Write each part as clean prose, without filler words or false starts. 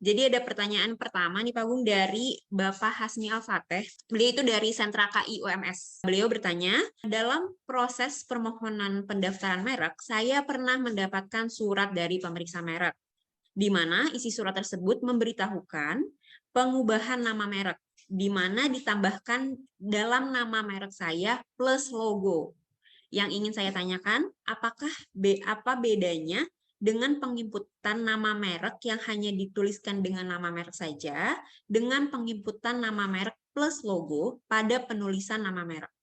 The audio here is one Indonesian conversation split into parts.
Jadi ada pertanyaan pertama nih Pak Agung dari Bapak Hasmi Al-Fateh. Beliau itu dari Sentra KI UMS. Beliau bertanya, dalam proses permohonan pendaftaran merek, saya pernah mendapatkan surat dari pemeriksa merek, di mana isi surat tersebut memberitahukan pengubahan nama merek, di mana ditambahkan dalam nama merek saya plus logo. Yang ingin saya tanyakan, apa bedanya dengan penginputan nama merek yang hanya dituliskan dengan nama merek saja, dengan penginputan nama merek plus logo pada penulisan nama merek?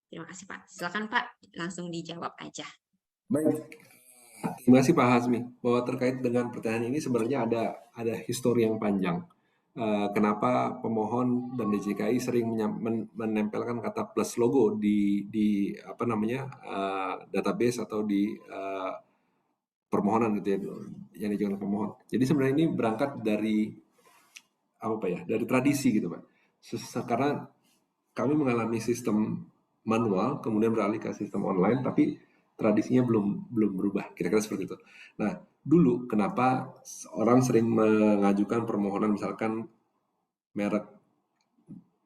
Terima kasih Pak. Silakan Pak, langsung dijawab aja. Baik, terima kasih Pak Hasmi. Bahwa terkait dengan pertanyaan ini sebenarnya ada histori yang panjang. Kenapa pemohon dan DJKI sering menempelkan kata plus logo di apa namanya database atau di permohonan gitu ya, yang diajukan pemohon. Jadi sebenarnya ini berangkat dari apa ya, dari tradisi gitu Pak. Karena kami mengalami sistem manual, kemudian beralih ke sistem online, tapi tradisinya belum berubah, kira-kira seperti itu. Nah, dulu kenapa orang sering mengajukan permohonan misalkan merek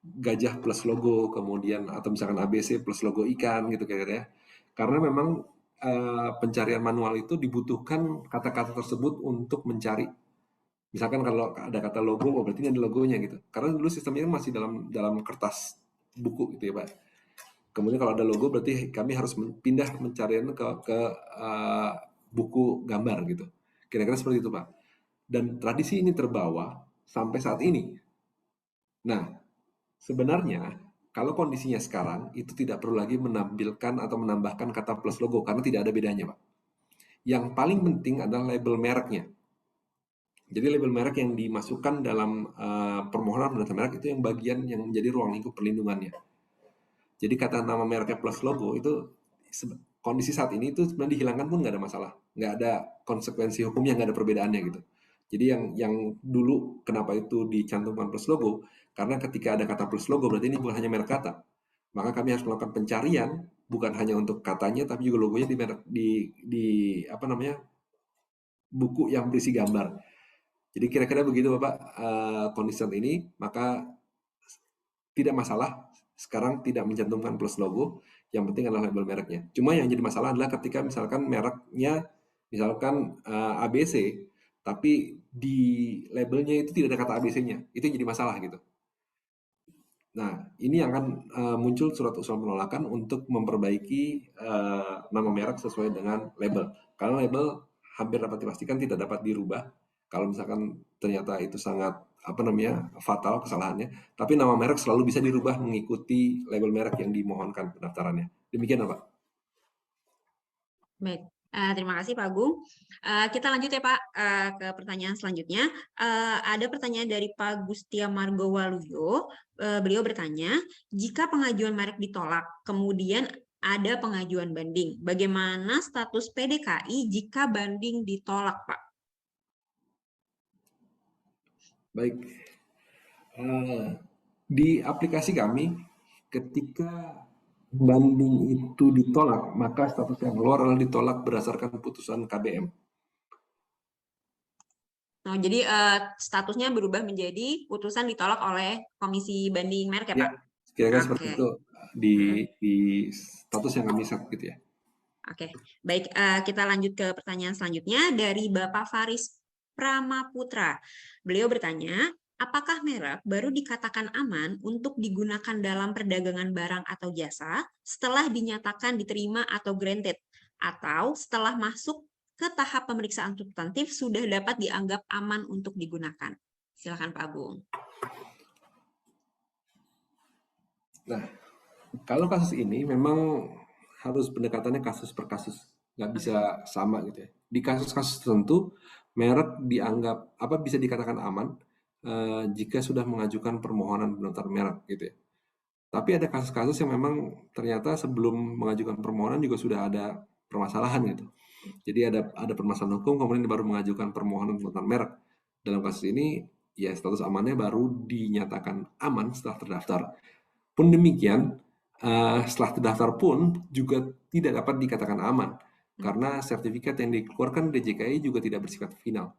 gajah plus logo, kemudian atau misalkan ABC plus logo ikan gitu kira-kira ya. Karena memang pencarian manual itu dibutuhkan kata-kata tersebut untuk mencari. Misalkan kalau ada kata logo, oh berarti ini ada logonya gitu. Karena dulu sistemnya masih dalam dalam kertas buku gitu ya Pak. Kemudian kalau ada logo berarti kami harus pindah pencarian ke buku gambar gitu. Kira-kira seperti itu Pak. Dan tradisi ini terbawa sampai saat ini. Nah, sebenarnya kalau kondisinya sekarang itu tidak perlu lagi menampilkan atau menambahkan kata plus logo karena tidak ada bedanya Pak. Yang paling penting adalah label mereknya. Jadi label merek yang dimasukkan dalam permohonan pendaftaran merek itu yang bagian yang menjadi ruang lingkup perlindungannya. Jadi kata nama mereknya plus logo itu kondisi saat ini itu sebenarnya dihilangkan pun nggak ada masalah, nggak ada konsekuensi hukumnya, nggak ada perbedaannya gitu. Jadi yang dulu kenapa itu dicantumkan plus logo, karena ketika ada kata plus logo berarti ini bukan hanya merek kata, maka kami harus melakukan pencarian bukan hanya untuk katanya tapi juga logonya di apa namanya buku yang berisi gambar. Jadi kira-kira begitu Bapak kondisi saat ini, maka tidak masalah sekarang tidak mencantumkan plus logo, yang penting adalah label mereknya. Cuma yang jadi masalah adalah ketika misalkan mereknya misalkan ABC, tapi di labelnya itu tidak ada kata ABC-nya, itu yang jadi masalah gitu. Nah, ini akan muncul surat usulan penolakan untuk memperbaiki nama merek sesuai dengan label. Karena label hampir dapat dipastikan tidak dapat dirubah. Kalau misalkan ternyata itu sangat apa namanya fatal kesalahannya, tapi nama merek selalu bisa dirubah mengikuti label merek yang dimohonkan pendaftarannya. Demikian Pak. Baik, terima kasih Pak Agung. Kita lanjut ya Pak ke pertanyaan selanjutnya. Ada pertanyaan dari Pak Gustia Margowaluyo. Beliau bertanya, jika pengajuan merek ditolak, kemudian ada pengajuan banding, bagaimana status PDKI jika banding ditolak Pak? Baik, di aplikasi kami ketika banding itu ditolak, maka status yang keluar adalah ditolak berdasarkan putusan KBM. Nah, jadi statusnya berubah menjadi putusan ditolak oleh Komisi Banding Merek ya Ya, Pak? kira-kira seperti Oke. itu di Mm-mm. di status yang kami set gitu ya. Oke, baik. Kita lanjut ke pertanyaan selanjutnya dari Bapak Faris Pramaputra. Beliau bertanya, apakah merek baru dikatakan aman untuk digunakan dalam perdagangan barang atau jasa setelah dinyatakan diterima atau granted, atau setelah masuk ke tahap pemeriksaan substantif sudah dapat dianggap aman untuk digunakan? Silakan Pak Agung. Nah, kalau kasus ini memang harus pendekatannya kasus per kasus, nggak bisa Oke. sama gitu ya. Di kasus-kasus tertentu, merek dianggap apa bisa dikatakan aman jika sudah mengajukan permohonan pendaftaran merek gitu ya. Tapi ada kasus-kasus yang memang ternyata sebelum mengajukan permohonan juga sudah ada permasalahan gitu. Jadi ada permasalahan hukum kemudian baru mengajukan permohonan pendaftaran merek. Dalam kasus ini ya status amannya baru dinyatakan aman setelah terdaftar. Pun demikian, setelah terdaftar pun juga tidak dapat dikatakan aman, karena sertifikat yang dikeluarkan DJKI juga tidak bersifat final.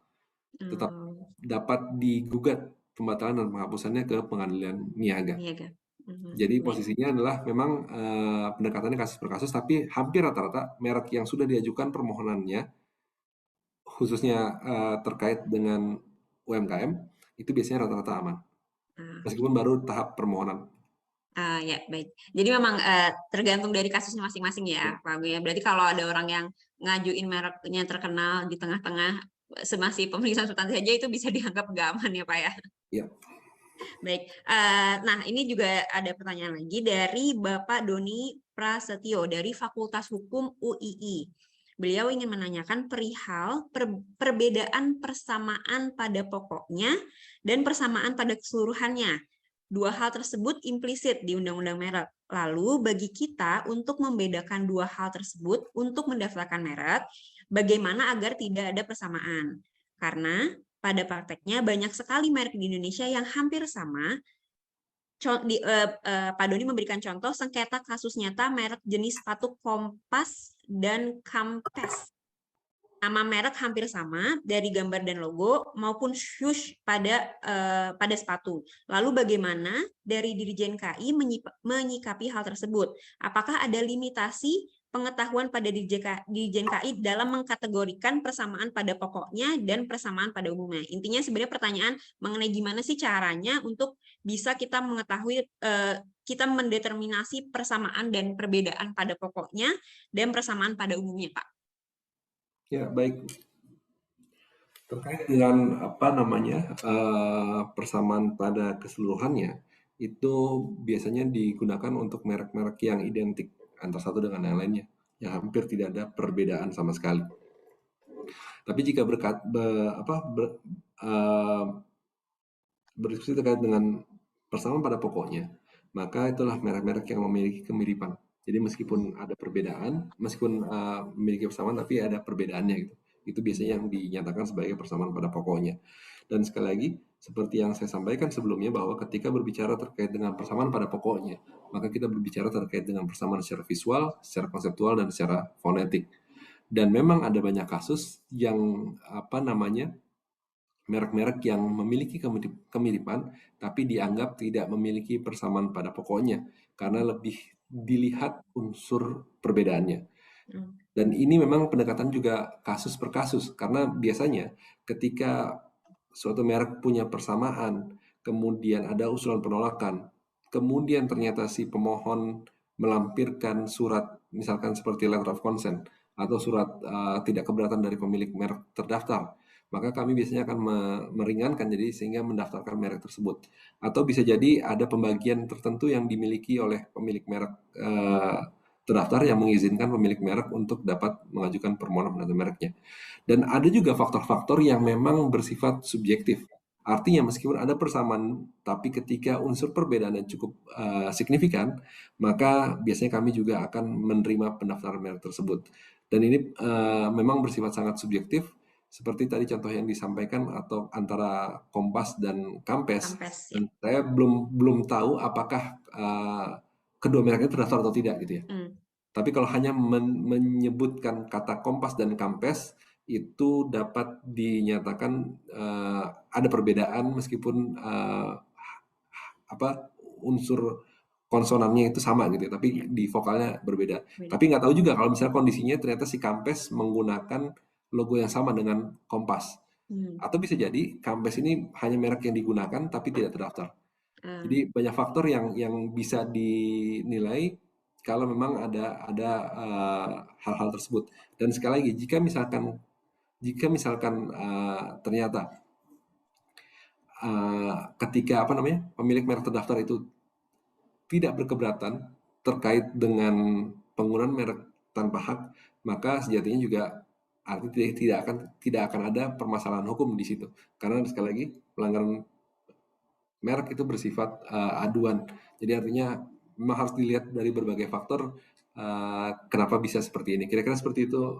Tetap dapat digugat pembatalan dan penghapusannya ke pengadilan niaga. Niaga. Jadi Baik. posisinya adalah memang pendekatannya kasus per kasus, tapi hampir rata-rata merek yang sudah diajukan permohonannya, khususnya terkait dengan UMKM, itu biasanya rata-rata aman, meskipun baru tahap permohonan. Ya, baik. Jadi memang tergantung dari kasusnya masing-masing ya, Pak Agung ya. Berarti kalau ada orang yang ngajuin mereknya terkenal di tengah-tengah masih pemeriksaan substansi saja itu bisa dianggap nggak aman ya, Pak ya. Ya. Baik. Nah, ini juga ada pertanyaan lagi dari Bapak Doni Prasetyo dari Fakultas Hukum UII. Beliau ingin menanyakan perihal perbedaan persamaan pada pokoknya dan persamaan pada keseluruhannya. Dua hal tersebut implisit di Undang-Undang Merek. Lalu bagi kita untuk membedakan dua hal tersebut untuk mendaftarkan merek, bagaimana agar tidak ada persamaan? Karena pada prakteknya banyak sekali merek di Indonesia yang hampir sama. Pak Doni memberikan contoh sengketa kasus nyata merek jenis sepatu Kompas dan Campes. Nama merek hampir sama dari gambar dan logo maupun swoosh pada sepatu. Lalu bagaimana dari Dirjen KI menyikapi hal tersebut? Apakah ada limitasi pengetahuan pada Dirjen KI dalam mengkategorikan persamaan pada pokoknya dan persamaan pada umumnya? Intinya sebenarnya pertanyaan mengenai gimana sih caranya untuk bisa kita mengetahui kita mendeterminasi persamaan dan perbedaan pada pokoknya dan persamaan pada umumnya, Pak. Ya, baik. Terkait dengan persamaan pada keseluruhannya, itu biasanya digunakan untuk merek-merek yang identik antara satu dengan yang lainnya, yang hampir tidak ada perbedaan sama sekali. Tapi jika berdiskusi terkait dengan persamaan pada pokoknya, maka itulah merek-merek yang memiliki kemiripan. Jadi meskipun ada perbedaan, meskipun memiliki persamaan, tapi ada perbedaannya gitu. Itu biasanya yang dinyatakan sebagai persamaan pada pokoknya. Dan sekali lagi, seperti yang saya sampaikan sebelumnya, bahwa ketika berbicara terkait dengan persamaan pada pokoknya, maka kita berbicara terkait dengan persamaan secara visual, secara konseptual, dan secara fonetik. Dan memang ada banyak kasus yang merek-merek yang memiliki kemiripan, tapi dianggap tidak memiliki persamaan pada pokoknya, karena lebih dilihat unsur perbedaannya. Dan ini memang pendekatan juga kasus per kasus, karena biasanya ketika suatu merek punya persamaan, kemudian ada usulan penolakan, kemudian ternyata si pemohon melampirkan surat, misalkan seperti letter of consent, atau surat tidak keberatan dari pemilik merek terdaftar, maka kami biasanya akan meringankan jadi sehingga mendaftarkan merek tersebut. Atau bisa jadi ada pembagian tertentu yang dimiliki oleh pemilik merek terdaftar yang mengizinkan pemilik merek untuk dapat mengajukan permohonan pendataan mereknya. Dan ada juga faktor-faktor yang memang bersifat subjektif. Artinya meskipun ada persamaan, tapi ketika unsur perbedaannya cukup signifikan, maka biasanya kami juga akan menerima pendaftaran merek tersebut. Dan ini memang bersifat sangat subjektif, seperti tadi contoh yang disampaikan atau antara Kompas dan Campes. Ya. Dan saya belum tahu apakah kedua mereknya terdaftar atau tidak gitu ya. Tapi kalau hanya menyebutkan kata Kompas dan Campes, itu dapat dinyatakan ada perbedaan meskipun unsur konsonannya itu sama gitu, tapi di vokalnya berbeda. Tapi nggak tahu juga kalau misalnya kondisinya ternyata si Campes menggunakan logo yang sama dengan Kompas. Atau bisa jadi Campes ini hanya merek yang digunakan tapi tidak terdaftar. Jadi banyak faktor yang bisa dinilai kalau memang ada hal-hal tersebut. Dan sekali lagi, jika misalkan ternyata ketika pemilik merek terdaftar itu tidak berkeberatan terkait dengan penggunaan merek tanpa hak, maka sejatinya juga artinya tidak akan ada permasalahan hukum di situ. Karena sekali lagi pelanggaran merek itu bersifat aduan. Jadi artinya memang harus dilihat dari berbagai faktor kenapa bisa seperti ini. Kira-kira seperti itu,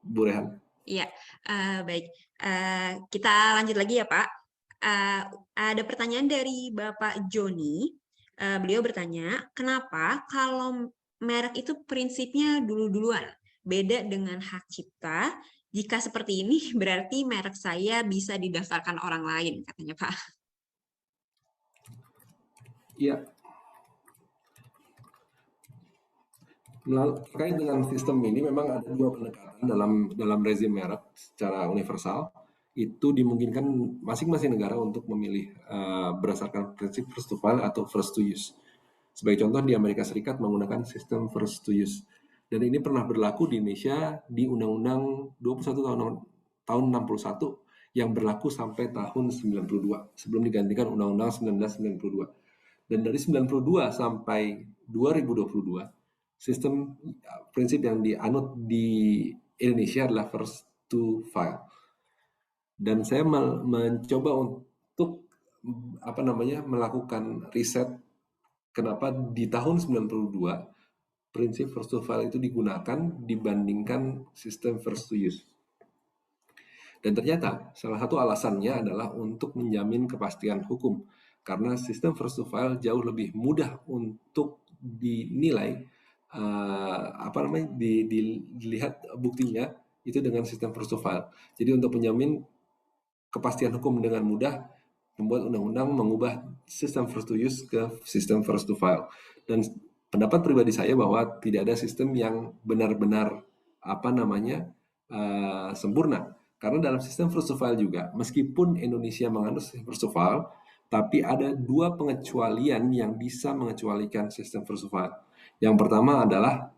Bu Rehan. Iya, baik. Kita lanjut lagi ya, Pak. Ada pertanyaan dari Bapak Joni. Beliau bertanya, kenapa kalau merek itu prinsipnya dulu-duluan, beda dengan hak cipta Jika seperti ini, berarti merek saya bisa didaftarkan orang lain, katanya Pak. Iya, terkait dengan sistem ini memang ada dua pendekatan dalam rezim merek secara universal. Itu dimungkinkan masing-masing negara untuk memilih berdasarkan prinsip first to file atau first to use. Sebagai contoh, di Amerika Serikat menggunakan sistem first to use. Dan ini pernah berlaku di Indonesia di Undang-Undang 21 tahun 61 yang berlaku sampai tahun 92 sebelum digantikan Undang-Undang 1992. Dan dari 92 sampai 2022, sistem prinsip yang dianut di Indonesia adalah first to file. Dan saya mencoba untuk melakukan riset kenapa di tahun 92 prinsip first to file itu digunakan dibandingkan sistem first to use. Dan ternyata salah satu alasannya adalah untuk menjamin kepastian hukum. Karena sistem first to file jauh lebih mudah untuk dinilai, dilihat buktinya itu dengan sistem first to file. Jadi untuk menjamin kepastian hukum dengan mudah, membuat undang-undang mengubah sistem first to use ke sistem first to file. Dan pendapat pribadi saya bahwa tidak ada sistem yang benar-benar sempurna. Karena dalam sistem first to file juga, meskipun Indonesia menganut sistem first to file, tapi ada dua pengecualian yang bisa mengecualikan sistem first to file. Yang pertama adalah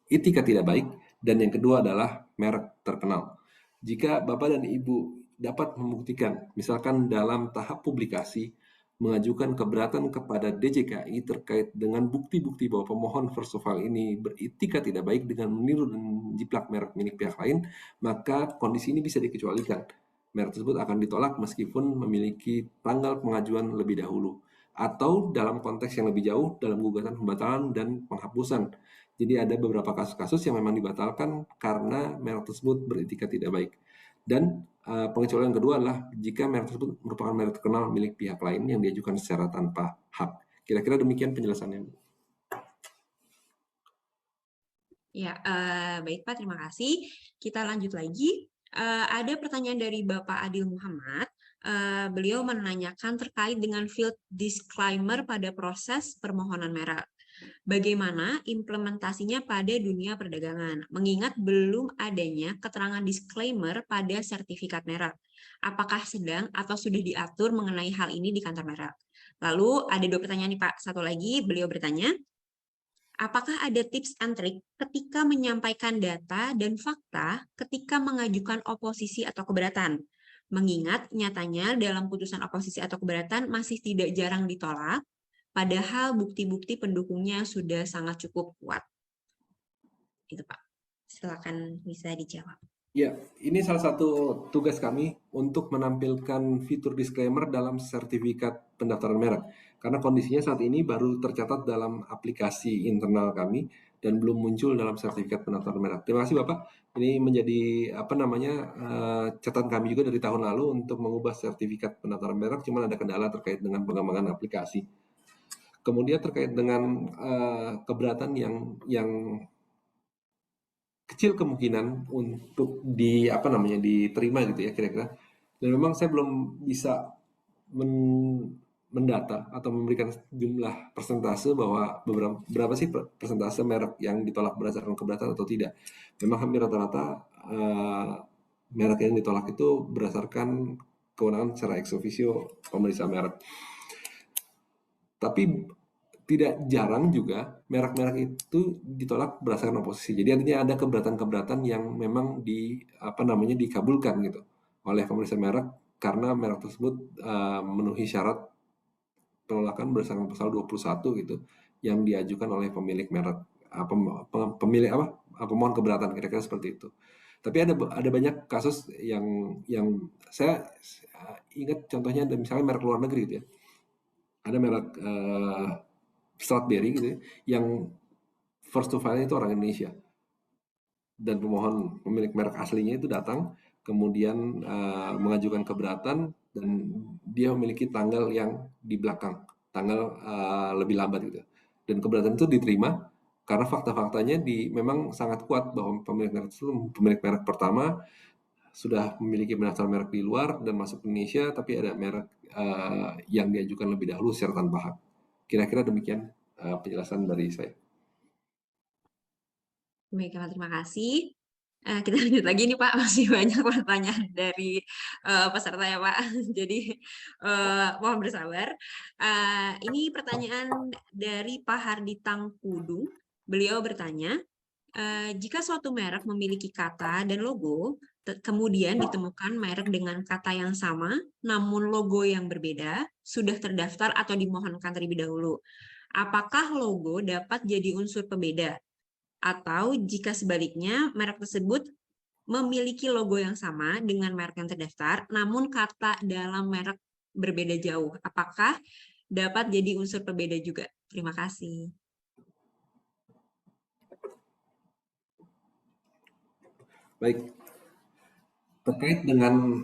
etika tidak baik, dan yang kedua adalah merek terkenal. Jika Bapak dan Ibu dapat membuktikan, misalkan dalam tahap publikasi, mengajukan keberatan kepada DJKI terkait dengan bukti-bukti bahwa pemohon first to file ini beretika tidak baik dengan meniru dan menjiplak merek milik pihak lain, maka kondisi ini bisa dikecualikan. Merek tersebut akan ditolak meskipun memiliki tanggal pengajuan lebih dahulu. Atau dalam konteks yang lebih jauh, dalam gugatan pembatalan dan penghapusan. Jadi ada beberapa kasus-kasus yang memang dibatalkan karena merek tersebut beretika tidak baik. Dan pengecualian kedua adalah jika merek tersebut merupakan merek terkenal milik pihak lain yang diajukan secara tanpa hak. Kira-kira demikian penjelasannya. Ya, baik Pak, terima kasih. Kita lanjut lagi. Ada pertanyaan dari Bapak Adil Muhammad. Beliau menanyakan terkait dengan field disclaimer pada proses permohonan merek. Bagaimana implementasinya pada dunia perdagangan, mengingat belum adanya keterangan disclaimer pada sertifikat merek. Apakah sedang atau sudah diatur mengenai hal ini di kantor merek? Lalu ada dua pertanyaan nih Pak. Satu lagi beliau bertanya, apakah ada tips and trik ketika menyampaikan data dan fakta ketika mengajukan oposisi atau keberatan? Mengingat nyatanya dalam putusan oposisi atau keberatan masih tidak jarang ditolak, padahal bukti-bukti pendukungnya sudah sangat cukup kuat. Itu Pak. Silakan bisa dijawab. Ya, ini salah satu tugas kami untuk menampilkan fitur disclaimer dalam sertifikat pendaftaran merek. Karena kondisinya saat ini baru tercatat dalam aplikasi internal kami dan belum muncul dalam sertifikat pendaftaran merek. Terima kasih Bapak. Ini menjadi catatan kami juga dari tahun lalu untuk mengubah sertifikat pendaftaran merek, cuma ada kendala terkait dengan pengembangan aplikasi. Kemudian terkait dengan keberatan yang kecil kemungkinan untuk diterima gitu ya kira-kira. Dan memang saya belum bisa mendata atau memberikan jumlah persentase bahwa berapa sih persentase merek yang ditolak berdasarkan keberatan atau tidak. Memang hampir rata-rata merek yang ditolak itu berdasarkan kewenangan secara ex officio pemeriksa merek. Tapi tidak jarang juga merek-merek itu ditolak berdasarkan oposisi. Jadi artinya ada keberatan-keberatan yang memang dikabulkan gitu oleh pemeriksa merek karena merek tersebut memenuhi syarat penolakan berdasarkan pasal 21 gitu yang diajukan oleh pemilik merek pemohon keberatan, kira-kira seperti itu. Tapi ada banyak kasus yang saya ingat contohnya misalnya merek luar negeri gitu ya. Ada merek Strawberry gitu ya, yang first to file itu orang Indonesia dan pemohon pemilik merek aslinya itu datang kemudian mengajukan keberatan dan dia memiliki tanggal yang di belakang, tanggal lebih lambat gitu, dan keberatan itu diterima Karena fakta-faktanya memang sangat kuat bahwa pemilik merek pertama sudah memiliki pendaftaran merek di luar dan masuk ke Indonesia, tapi ada merek yang diajukan lebih dahulu secara tanpa hak. Kira-kira demikian penjelasan dari saya. Baiklah, terima kasih. Kita lanjut lagi nih Pak, masih banyak pertanyaan dari peserta ya Pak. Jadi mohon bersabar. Ini pertanyaan dari Pak Hardi Tangkudung. Beliau bertanya, jika suatu merek memiliki kata dan logo, kemudian ditemukan merek dengan kata yang sama, namun logo yang berbeda, sudah terdaftar atau dimohonkan terlebih dahulu. Apakah logo dapat jadi unsur pembeda? Atau jika sebaliknya, merek tersebut memiliki logo yang sama dengan merek yang terdaftar, namun kata dalam merek berbeda jauh. Apakah dapat jadi unsur pembeda juga? Terima kasih. Baik, terkait dengan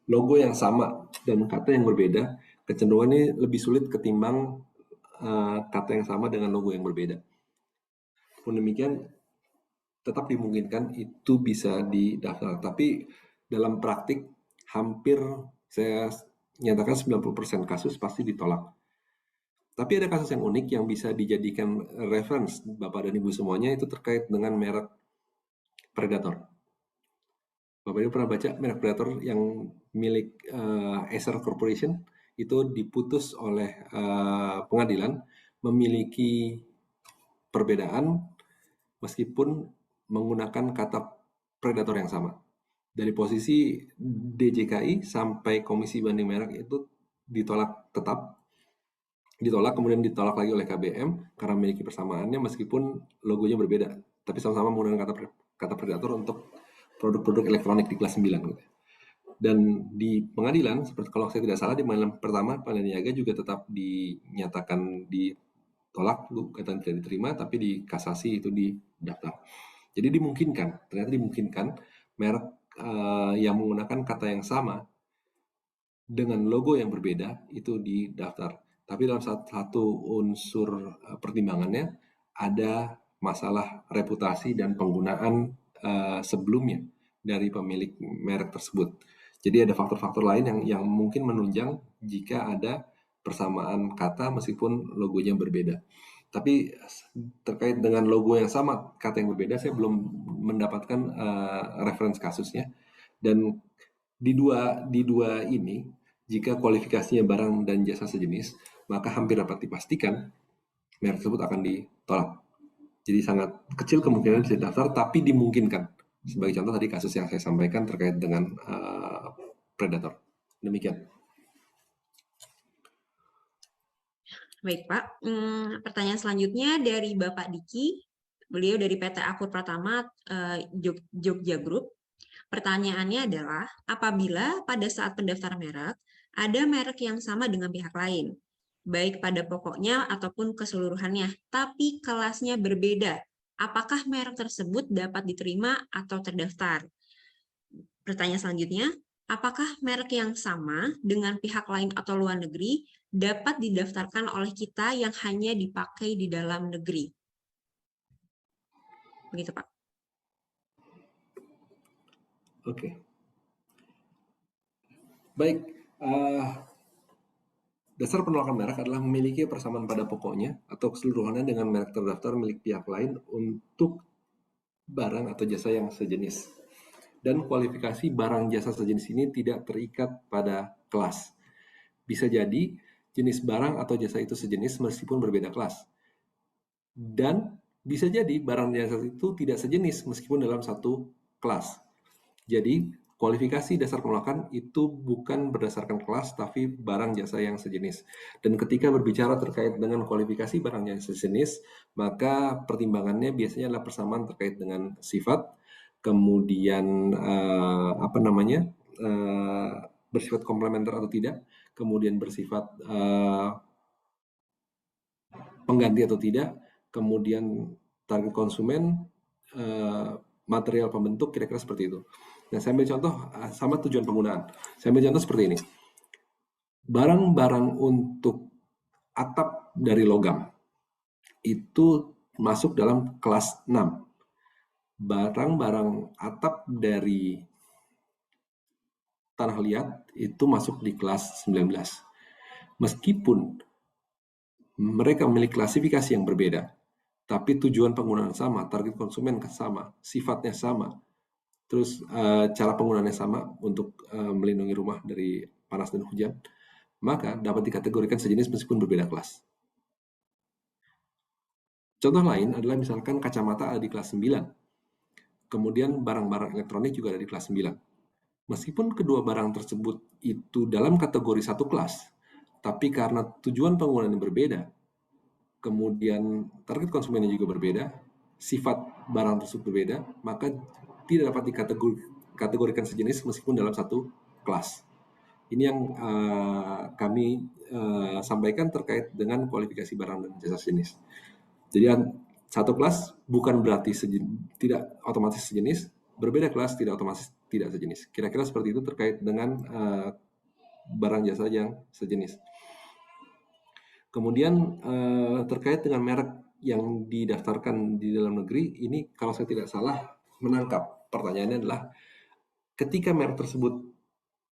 logo yang sama dan kata yang berbeda, kecenderungannya lebih sulit ketimbang kata yang sama dengan logo yang berbeda. Pun demikian, tetap dimungkinkan itu bisa didaftar. Tapi dalam praktik hampir saya nyatakan 90% kasus pasti ditolak. Tapi ada kasus yang unik yang bisa dijadikan reference Bapak dan Ibu semuanya, itu terkait dengan merek Predator. Bapak Ibu pernah baca merek Predator yang milik Acer Corporation itu diputus oleh pengadilan memiliki perbedaan meskipun menggunakan kata Predator yang sama. Dari posisi DJKI sampai Komisi Banding Merek itu ditolak kemudian ditolak lagi oleh KBM karena memiliki persamaannya meskipun logonya berbeda, tapi sama-sama menggunakan kata Predator untuk produk-produk elektronik di kelas 9 gitu. Dan di pengadilan, seperti kalau saya tidak salah, di pengadilan pertama, pengadilan niaga juga tetap dinyatakan ditolak, gugatan tidak diterima, tapi di kasasi itu didaftar. Jadi ternyata dimungkinkan merek yang menggunakan kata yang sama dengan logo yang berbeda itu didaftar. Tapi dalam satu unsur pertimbangannya ada masalah reputasi dan penggunaan sebelumnya dari pemilik merek tersebut. Jadi ada faktor-faktor lain yang mungkin menunjang jika ada persamaan kata meskipun logonya berbeda. Tapi terkait dengan logo yang sama, kata yang berbeda, saya belum mendapatkan referensi kasusnya. Dan di dua ini, jika kualifikasinya barang dan jasa sejenis, maka hampir dapat dipastikan merek tersebut akan ditolak. Jadi sangat kecil kemungkinan bisa didaftar, tapi dimungkinkan. Sebagai contoh tadi kasus yang saya sampaikan terkait dengan Predator. Demikian. Baik, Pak. Pertanyaan selanjutnya dari Bapak Diki. Beliau dari PT Akur Pratama Jogja Group. Pertanyaannya adalah, apabila pada saat pendaftaran merek, ada merek yang sama dengan pihak lain, baik pada pokoknya ataupun keseluruhannya, tapi kelasnya berbeda, apakah merek tersebut dapat diterima atau terdaftar? Pertanyaan selanjutnya, apakah merek yang sama dengan pihak lain atau luar negeri dapat didaftarkan oleh kita yang hanya dipakai di dalam negeri? Begitu, Pak. Oke. Baik. Dasar penolakan merek adalah memiliki persamaan pada pokoknya atau keseluruhannya dengan merek terdaftar milik pihak lain untuk barang atau jasa yang sejenis. Dan kualifikasi barang jasa sejenis ini tidak terikat pada kelas. Bisa jadi jenis barang atau jasa itu sejenis meskipun berbeda kelas. Dan bisa jadi barang jasa itu tidak sejenis meskipun dalam satu kelas. Jadi kualifikasi dasar penolakan itu bukan berdasarkan kelas, tapi barang jasa yang sejenis. Dan ketika berbicara terkait dengan kualifikasi barang yang sejenis, maka pertimbangannya biasanya adalah persamaan terkait dengan sifat, kemudian bersifat komplementer atau tidak, kemudian bersifat pengganti atau tidak, kemudian target konsumen, material pembentuk, kira-kira seperti itu. Nah, saya ambil contoh sama tujuan penggunaan. Saya ambil contoh seperti ini. Barang-barang untuk atap dari logam itu masuk dalam kelas 6. Barang-barang atap dari tanah liat itu masuk di kelas 19. Meskipun mereka memiliki klasifikasi yang berbeda, tapi tujuan penggunaan sama, target konsumen sama, sifatnya sama, terus cara penggunaannya sama untuk melindungi rumah dari panas dan hujan, maka dapat dikategorikan sejenis meskipun berbeda kelas. Contoh lain adalah misalkan kacamata ada di kelas 9, kemudian barang-barang elektronik juga ada di kelas 9. Meskipun kedua barang tersebut itu dalam kategori satu kelas, tapi karena tujuan penggunaan yang berbeda, kemudian target konsumennya juga berbeda, sifat barang tersebut berbeda, maka tidak dapat dikategorikan sejenis meskipun dalam satu kelas. Ini yang kami sampaikan terkait dengan kualifikasi barang dan jasa sejenis. Jadi satu kelas bukan berarti tidak otomatis sejenis, berbeda kelas tidak otomatis tidak sejenis. Kira-kira seperti itu terkait dengan barang jasa yang sejenis. Kemudian terkait dengan merek yang didaftarkan di dalam negeri, ini kalau saya tidak salah menangkap pertanyaannya adalah ketika merek tersebut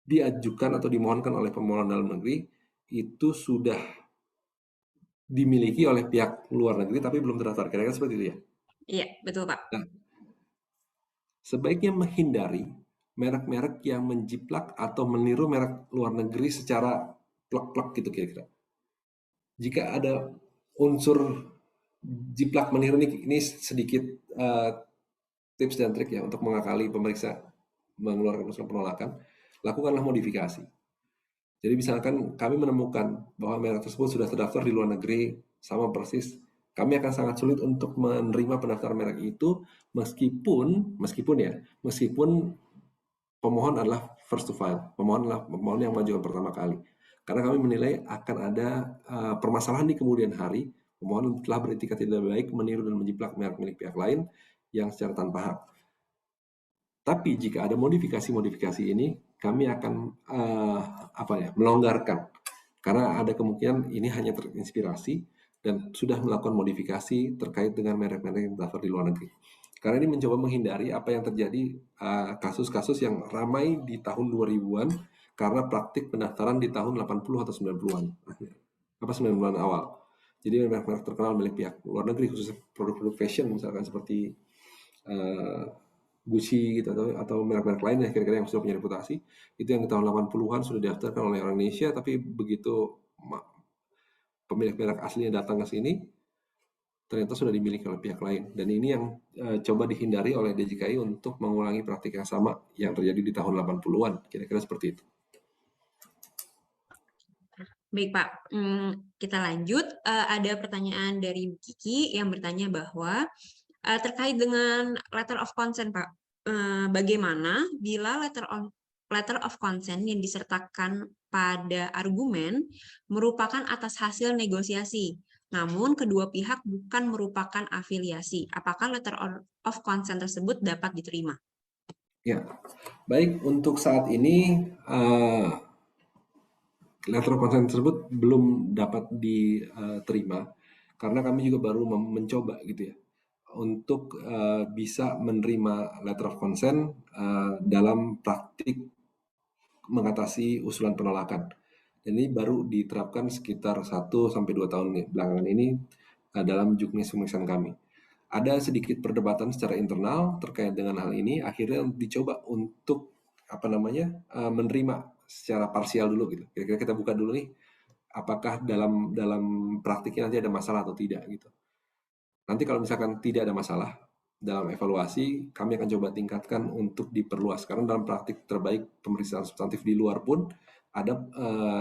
diajukan atau dimohonkan oleh permohonan dalam negeri, itu sudah dimiliki oleh pihak luar negeri tapi belum terdaftar. Kira-kira seperti itu ya? Iya, betul Pak. Nah, sebaiknya menghindari merek-merek yang menjiplak atau meniru merek luar negeri secara plek-plek gitu kira-kira. Jika ada unsur jiplak meniru ini sedikit tips dan trik ya untuk mengakali pemeriksa mengeluarkan usulan penolakan, lakukanlah modifikasi. Jadi misalkan kami menemukan bahwa merek tersebut sudah terdaftar di luar negeri sama persis, kami akan sangat sulit untuk menerima pendaftaran merek itu meskipun pemohon adalah first to file, pemohon yang mengajukan pertama kali. Karena kami menilai akan ada permasalahan di kemudian hari, pemohon telah beretikat tidak baik meniru dan menjiplak merek milik pihak lain yang secara tanpa hak. Tapi jika ada modifikasi ini, kami akan melonggarkan karena ada kemungkinan ini hanya terinspirasi dan sudah melakukan modifikasi terkait dengan merek-merek yang terdaftar di luar negeri. Karena ini mencoba menghindari apa yang terjadi kasus-kasus yang ramai di tahun 2000-an karena praktik pendaftaran di tahun 80 atau 90-an. 90-an awal. Jadi merek-merek terkenal milik pihak luar negeri khususnya produk-produk fashion misalkan seperti Gucci gitu atau merek-merek lain ya kira-kira yang sudah punya reputasi itu yang di tahun 80-an sudah didaftarkan oleh orang Indonesia tapi begitu pemilik merek aslinya datang ke sini ternyata sudah dimiliki oleh pihak lain dan ini yang coba dihindari oleh DJKI untuk mengulangi praktik yang sama yang terjadi di tahun 80-an kira-kira seperti itu. Baik Pak, kita lanjut. Ada pertanyaan dari Kiki yang bertanya bahwa terkait dengan letter of consent, Pak. Bagaimana bila letter of consent yang disertakan pada argumen merupakan atas hasil negosiasi, namun kedua pihak bukan merupakan afiliasi. Apakah letter of consent tersebut dapat diterima? Ya, baik untuk saat ini letter of consent tersebut belum dapat diterima karena kami juga baru mencoba gitu ya untuk bisa menerima letter of consent dalam praktik mengatasi usulan penolakan. Dan ini baru diterapkan sekitar 1-2 tahun belakangan ini dalam juknis pemeriksaan kami. Ada sedikit perdebatan secara internal terkait dengan hal ini, akhirnya dicoba untuk menerima secara parsial dulu gitu. Kira-kira kita buka dulu nih, apakah dalam praktiknya nanti ada masalah atau tidak gitu. Nanti kalau misalkan tidak ada masalah dalam evaluasi, kami akan coba tingkatkan untuk diperluas. Karena dalam praktik terbaik pemeriksaan substantif di luar pun ada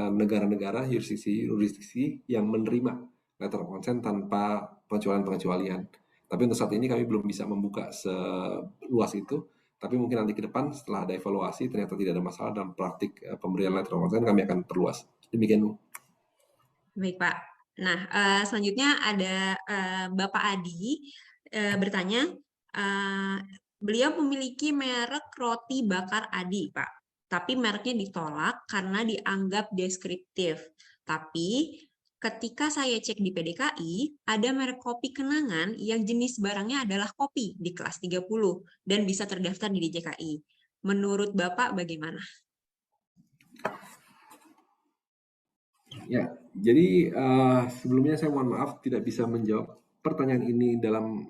negara-negara jurisdiksi yang menerima letter of consent tanpa pengecualian-pengecualian. Tapi untuk saat ini kami belum bisa membuka seluas itu. Tapi mungkin nanti ke depan setelah ada evaluasi ternyata tidak ada masalah dalam praktik pemberian letter of consent kami akan perluas. Demikian Bu. Baik Pak. Nah, selanjutnya ada Bapak Adi bertanya, beliau memiliki merek roti bakar Adi, Pak. Tapi mereknya ditolak karena dianggap deskriptif. Tapi ketika saya cek di PDKI, ada merek kopi kenangan yang jenis barangnya adalah kopi di kelas 30 dan bisa terdaftar di DJKI. Menurut Bapak bagaimana? Ya, jadi sebelumnya saya mohon maaf tidak bisa menjawab pertanyaan ini dalam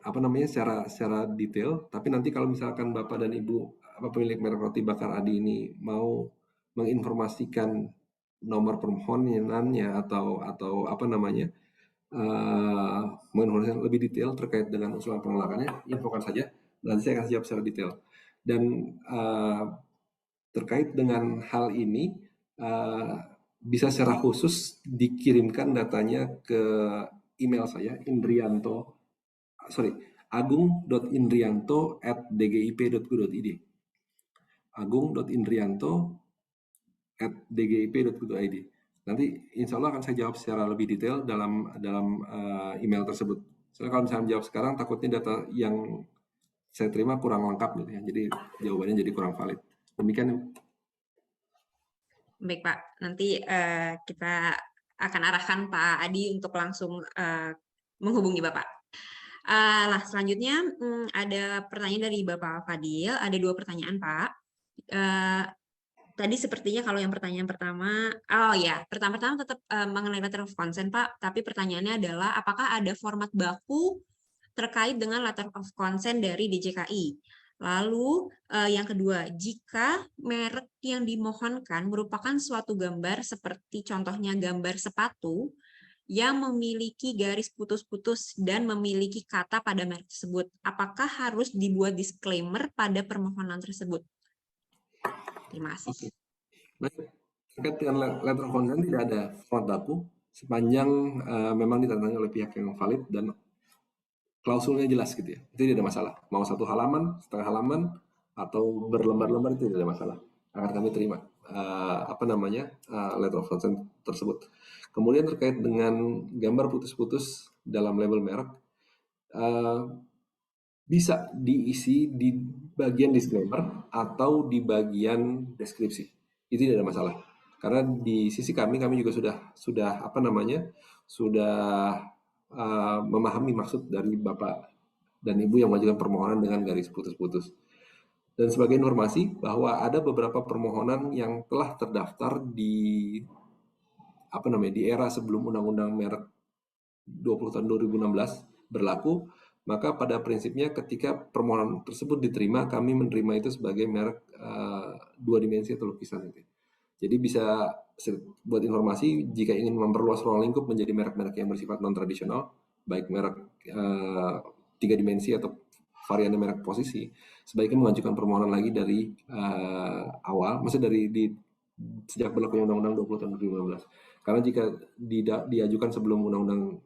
apa namanya secara detail. Tapi nanti kalau misalkan Bapak dan Ibu pemilik merek roti bakar Adi ini mau menginformasikan nomor permohonannya atau apa namanya menginformasikan lebih detail terkait dengan usulan penolakannya, infokan saja. Nanti saya akan jawab secara detail. Dan terkait dengan hal ini bisa secara khusus dikirimkan datanya ke email saya agung.indrianto@dgip.go.id agung.indrianto@dgip.go.id. Nanti insya Allah akan saya jawab secara lebih detail dalam email tersebut. Soalnya kalau misalnya jawab sekarang takutnya data yang saya terima kurang lengkap gitu ya. Jadi jawabannya jadi kurang valid. Demikian. Baik, Pak. Nanti kita akan arahkan Pak Adi untuk langsung menghubungi Bapak. Nah, selanjutnya ada pertanyaan dari Bapak Fadil. Ada 2 pertanyaan, Pak. Tadi sepertinya kalau yang pertanyaan pertama, oh ya, pertama-tama tetap mengenai letter of consent, Pak. Tapi pertanyaannya adalah, apakah ada format baku terkait dengan letter of consent dari DJKI? Lalu yang kedua, jika merek yang dimohonkan merupakan suatu gambar seperti contohnya gambar sepatu yang memiliki garis putus-putus dan memiliki kata pada merek tersebut, apakah harus dibuat disclaimer pada permohonan tersebut? Terima kasih. Oke. Baik, terkait dengan letter of consent tidak ada format baku sepanjang memang ditandatangani oleh pihak yang valid dan klausulnya jelas gitu ya. Itu tidak ada masalah. Mau 1 halaman, setengah halaman, atau berlembar-lembar itu tidak ada masalah. Akan kami terima letter of consent tersebut. Kemudian terkait dengan gambar putus-putus dalam label merek, bisa diisi di bagian disclaimer atau di bagian deskripsi. Itu tidak ada masalah. Karena di sisi kami juga sudah memahami maksud dari Bapak dan Ibu yang mengajukan permohonan dengan garis putus-putus. Dan sebagai informasi bahwa ada beberapa permohonan yang telah terdaftar di era sebelum Undang-Undang Merek 20 tahun 2016 berlaku, maka pada prinsipnya ketika permohonan tersebut diterima, kami menerima itu sebagai merek 2 dimensi atau lukisan. Jadi bisa buat informasi, jika ingin memperluas ruang lingkup menjadi merek-merek yang bersifat non-tradisional, baik merek 3 dimensi atau varian merek posisi, sebaiknya mengajukan permohonan lagi dari awal, maksudnya sejak berlakunya Undang-Undang 20 tahun 2015. Karena jika diajukan sebelum Undang-Undang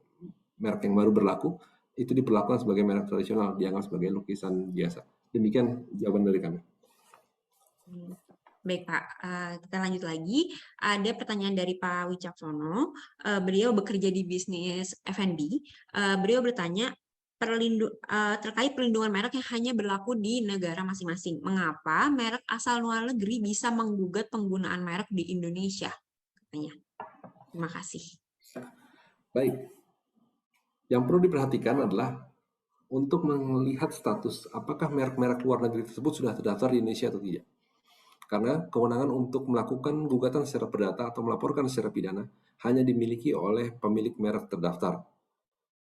merek yang baru berlaku, itu diperlakukan sebagai merek tradisional, dianggap sebagai lukisan biasa. Demikian jawaban dari kami. Baik, Pak. Kita lanjut lagi. Ada pertanyaan dari Pak Wicaksono. Beliau bekerja di bisnis F&B. Beliau bertanya terkait perlindungan merek yang hanya berlaku di negara masing-masing. Mengapa merek asal luar negeri bisa menggugat penggunaan merek di Indonesia? Katanya. Terima kasih. Baik. Yang perlu diperhatikan adalah untuk melihat status apakah merek-merek luar negeri tersebut sudah terdaftar di Indonesia atau tidak. Karena kewenangan untuk melakukan gugatan secara perdata atau melaporkan secara pidana hanya dimiliki oleh pemilik merek terdaftar.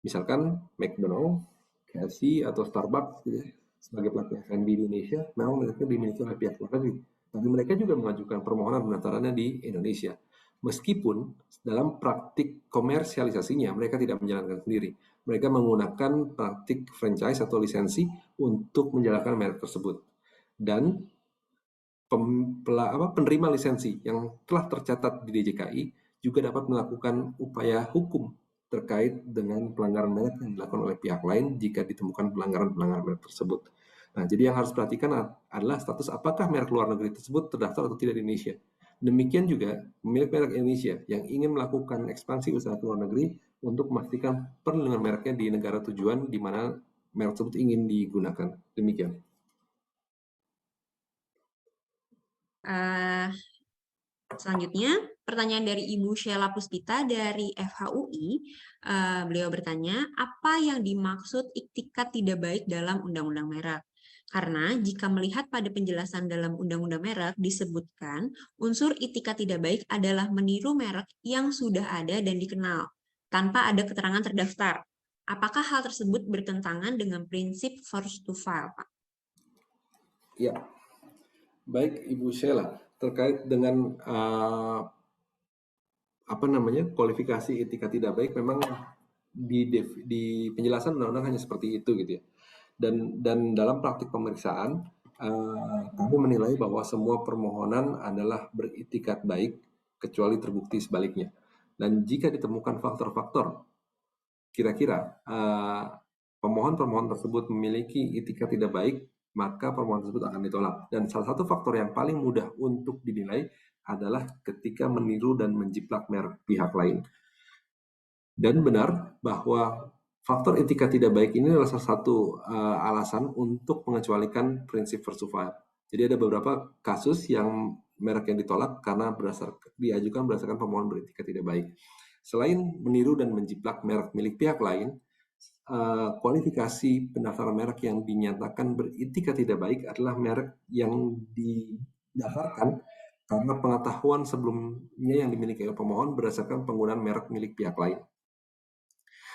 Misalkan McDonald's, KFC, atau Starbucks gitu ya, sebagai pelaku F&B di Indonesia, memang mereka dimiliki oleh pihak luar negeri. Tapi mereka juga mengajukan permohonan pendaftarannya di Indonesia. Meskipun dalam praktik komersialisasinya mereka tidak menjalankan sendiri. Mereka menggunakan praktik franchise atau lisensi untuk menjalankan merek tersebut. Dan penerima lisensi yang telah tercatat di DJKI juga dapat melakukan upaya hukum terkait dengan pelanggaran merek yang dilakukan oleh pihak lain jika ditemukan pelanggaran merek tersebut. Nah, jadi yang harus perhatikan adalah status apakah merek luar negeri tersebut terdaftar atau tidak di Indonesia. Demikian juga pemilik merek Indonesia yang ingin melakukan ekspansi usaha ke luar negeri untuk memastikan perlindungan mereknya di negara tujuan di mana merek tersebut ingin digunakan. Demikian. Selanjutnya, pertanyaan dari Ibu Sheila Puspita dari FHUI. Beliau bertanya, apa yang dimaksud iktikat tidak baik dalam Undang-Undang Merek? Karena jika melihat pada penjelasan dalam Undang-Undang Merek disebutkan unsur itikat tidak baik adalah meniru merek yang sudah ada dan dikenal tanpa ada keterangan terdaftar. Apakah hal tersebut bertentangan dengan prinsip first to file, Pak? Ya, baik Ibu Sheila, terkait dengan kualifikasi etika tidak baik, memang di penjelasan undang-undang hanya seperti itu gitu ya. Dan dalam praktik pemeriksaan kami menilai bahwa semua permohonan adalah beritikat baik kecuali terbukti sebaliknya. Dan jika ditemukan faktor-faktor kira-kira pemohon-pemohon tersebut memiliki etika tidak baik, maka permohonan tersebut akan ditolak. Dan salah satu faktor yang paling mudah untuk dinilai adalah ketika meniru dan menjiplak merek pihak lain. Dan benar bahwa faktor etika tidak baik ini adalah salah satu alasan untuk mengecualikan prinsip first to file. Jadi ada beberapa kasus yang merek yang ditolak karena diajukan berdasarkan pemohon beretika tidak baik. Selain meniru dan menjiplak merek milik pihak lain, kualifikasi pendaftaran merek yang dinyatakan beretika tidak baik adalah merek yang didaftarkan karena pengetahuan sebelumnya yang dimiliki oleh pemohon berdasarkan penggunaan merek milik pihak lain.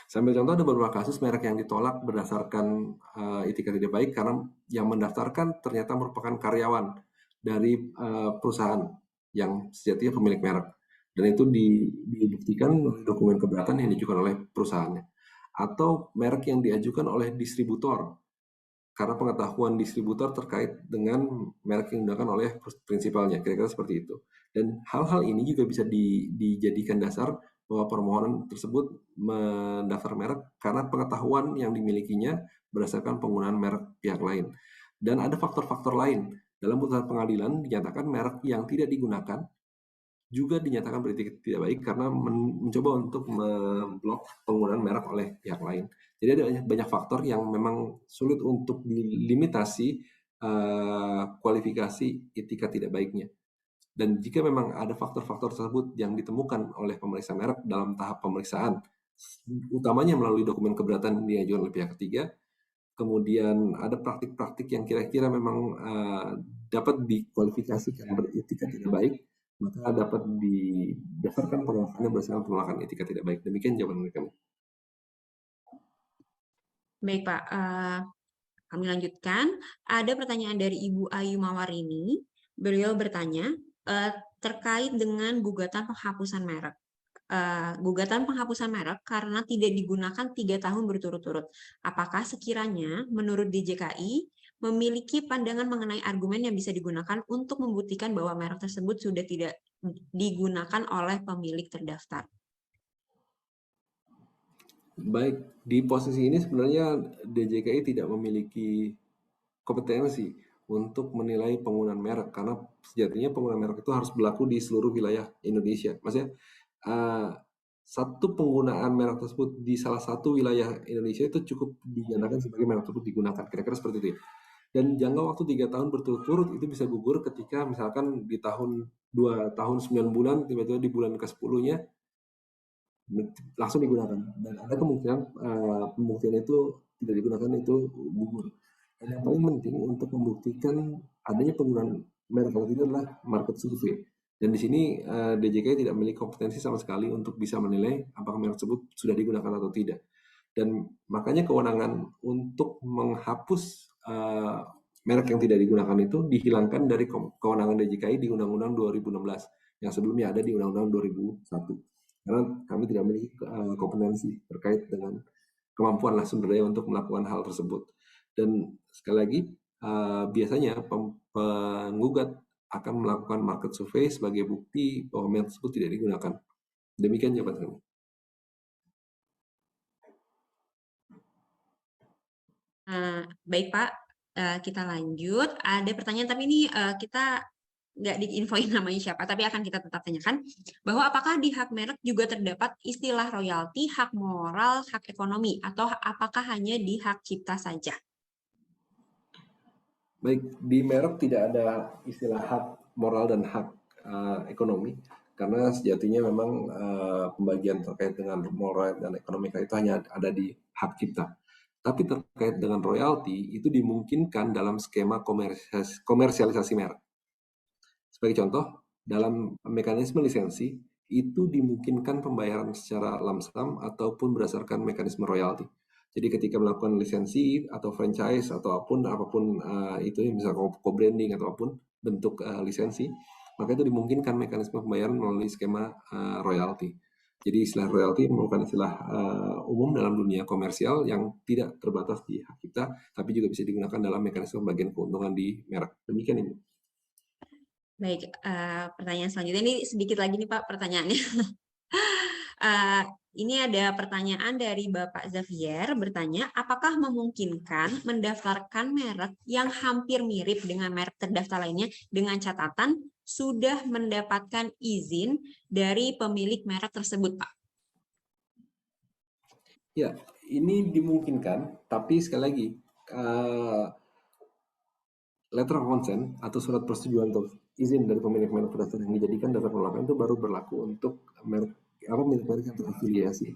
Sambil contoh, ada beberapa kasus merek yang ditolak berdasarkan etika tidak baik karena yang mendaftarkan ternyata merupakan karyawan dari perusahaan yang sejatinya pemilik merek. Dan itu dibuktikan oleh dokumen keberatan yang diajukan oleh perusahaannya. Atau merek yang diajukan oleh distributor karena pengetahuan distributor terkait dengan merek yang digunakan oleh prinsipalnya, kira-kira seperti itu. Dan hal-hal ini juga bisa dijadikan dasar bahwa permohonan tersebut mendaftar merek karena pengetahuan yang dimilikinya berdasarkan penggunaan merek pihak lain. Dan ada faktor-faktor lain. Dalam putusan pengadilan dinyatakan merek yang tidak digunakan juga dinyatakan beretika tidak baik karena mencoba untuk memblok penggunaan merek oleh pihak lain. Jadi ada banyak faktor yang memang sulit untuk dilimitasi kualifikasi etika tidak baiknya. Dan jika memang ada faktor-faktor tersebut yang ditemukan oleh pemeriksa merek dalam tahap pemeriksaan, utamanya melalui dokumen keberatan yang diajukan oleh pihak ketiga, kemudian ada praktik-praktik yang kira-kira memang dapat dikualifikasikan beretika tidak baik, maka dapat didasarkan penolakannya berdasarkan penolakan etika tidak baik. Demikian jawaban dari kami. Baik, Pak. Kami lanjutkan. Ada pertanyaan dari Ibu Ayu Mawarini. Beliau bertanya terkait dengan gugatan penghapusan merek. Gugatan penghapusan merek karena tidak digunakan 3 tahun berturut-turut. Apakah sekiranya menurut DJKI memiliki pandangan mengenai argumen yang bisa digunakan untuk membuktikan bahwa merek tersebut sudah tidak digunakan oleh pemilik terdaftar? Baik, di posisi ini sebenarnya DJKI tidak memiliki kompetensi untuk menilai penggunaan merek karena sejatinya penggunaan merek itu harus berlaku di seluruh wilayah Indonesia. Maksudnya satu penggunaan merek tersebut di salah satu wilayah Indonesia itu cukup dinyatakan sebagai merek tersebut digunakan. Kira-kira seperti itu. Dan jangka waktu 3 tahun berturut-turut itu bisa gugur ketika misalkan di tahun 2 tahun 9 bulan tiba-tiba di bulan ke-10-nya langsung digunakan. Dan ada kemungkinan pembuktian itu tidak digunakan, itu gugur. Dan yang paling penting untuk membuktikan adanya penggunaan merek kalau tidak adalah market survey. Dan di sini DJKI tidak memiliki kompetensi sama sekali untuk bisa menilai apakah merek tersebut sudah digunakan atau tidak. Dan makanya kewenangan untuk menghapus merek yang tidak digunakan itu dihilangkan dari kewenangan DJKI di Undang-Undang 2016 yang sebelumnya ada di Undang-Undang 2001. Karena kami tidak memiliki kompetensi terkait dengan kemampuan sumber daya untuk melakukan hal tersebut. Dan sekali lagi, biasanya penggugat akan melakukan market survey sebagai bukti bahwa merek tersebut tidak digunakan. Demikian jawaban kami. Baik, Pak. Kita lanjut. Ada pertanyaan, tapi ini kita nggak diinfoin namanya siapa, tapi akan kita tetap tanyakan bahwa apakah di hak merek juga terdapat istilah royalti, hak moral, hak ekonomi, atau apakah hanya di hak cipta saja? Baik, di merek tidak ada istilah hak moral dan hak ekonomi karena sejatinya memang pembagian terkait dengan moral dan ekonomi itu hanya ada di hak cipta. Tapi terkait dengan royalti itu dimungkinkan dalam skema komersialisasi merek. Sebagai contoh, dalam mekanisme lisensi itu dimungkinkan pembayaran secara lamsam ataupun berdasarkan mekanisme royalti. Jadi ketika melakukan lisensi atau franchise atau apapun itu, misalnya co-branding atau apapun bentuk lisensi, maka itu dimungkinkan mekanisme pembayaran melalui skema royalti. Jadi istilah royalti merupakan istilah umum dalam dunia komersial yang tidak terbatas di hak cipta, tapi juga bisa digunakan dalam mekanisme pembagian keuntungan di merek. Demikian ini. Baik, pertanyaan selanjutnya ini sedikit lagi nih Pak pertanyaannya. Ini ada pertanyaan dari Bapak Xavier bertanya, apakah memungkinkan mendaftarkan merek yang hampir mirip dengan merek terdaftar lainnya dengan catatan sudah mendapatkan izin dari pemilik merek tersebut, Pak? Ya, ini dimungkinkan, tapi sekali lagi, letter of consent atau surat persetujuan atau izin dari pemilik merek terdaftar yang dijadikan dasar penolakan itu baru berlaku untuk milik merek yang terafiliasi,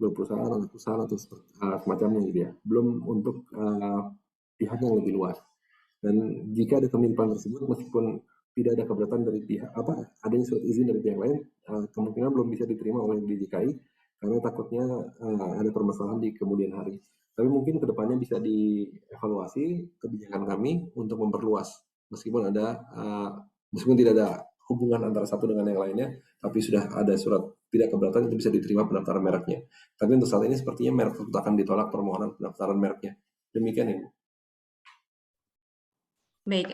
perusahaan atau semacamnya gitu ya, belum untuk pihak yang lebih luas. Dan jika ada kemiripan tersebut, meskipun tidak ada keberatan dari pihak adanya surat izin dari pihak lain, kemungkinan belum bisa diterima oleh DJKI karena takutnya ada permasalahan di kemudian hari. Tapi mungkin kedepannya bisa dievaluasi kebijakan kami untuk memperluas, meskipun tidak ada hubungan antara satu dengan yang lainnya, tapi sudah ada surat tidak keberatan itu bisa diterima pendaftaran mereknya. Tapi untuk saat ini sepertinya merek tersebut akan ditolak permohonan pendaftaran mereknya. Demikian Ibu. Baik,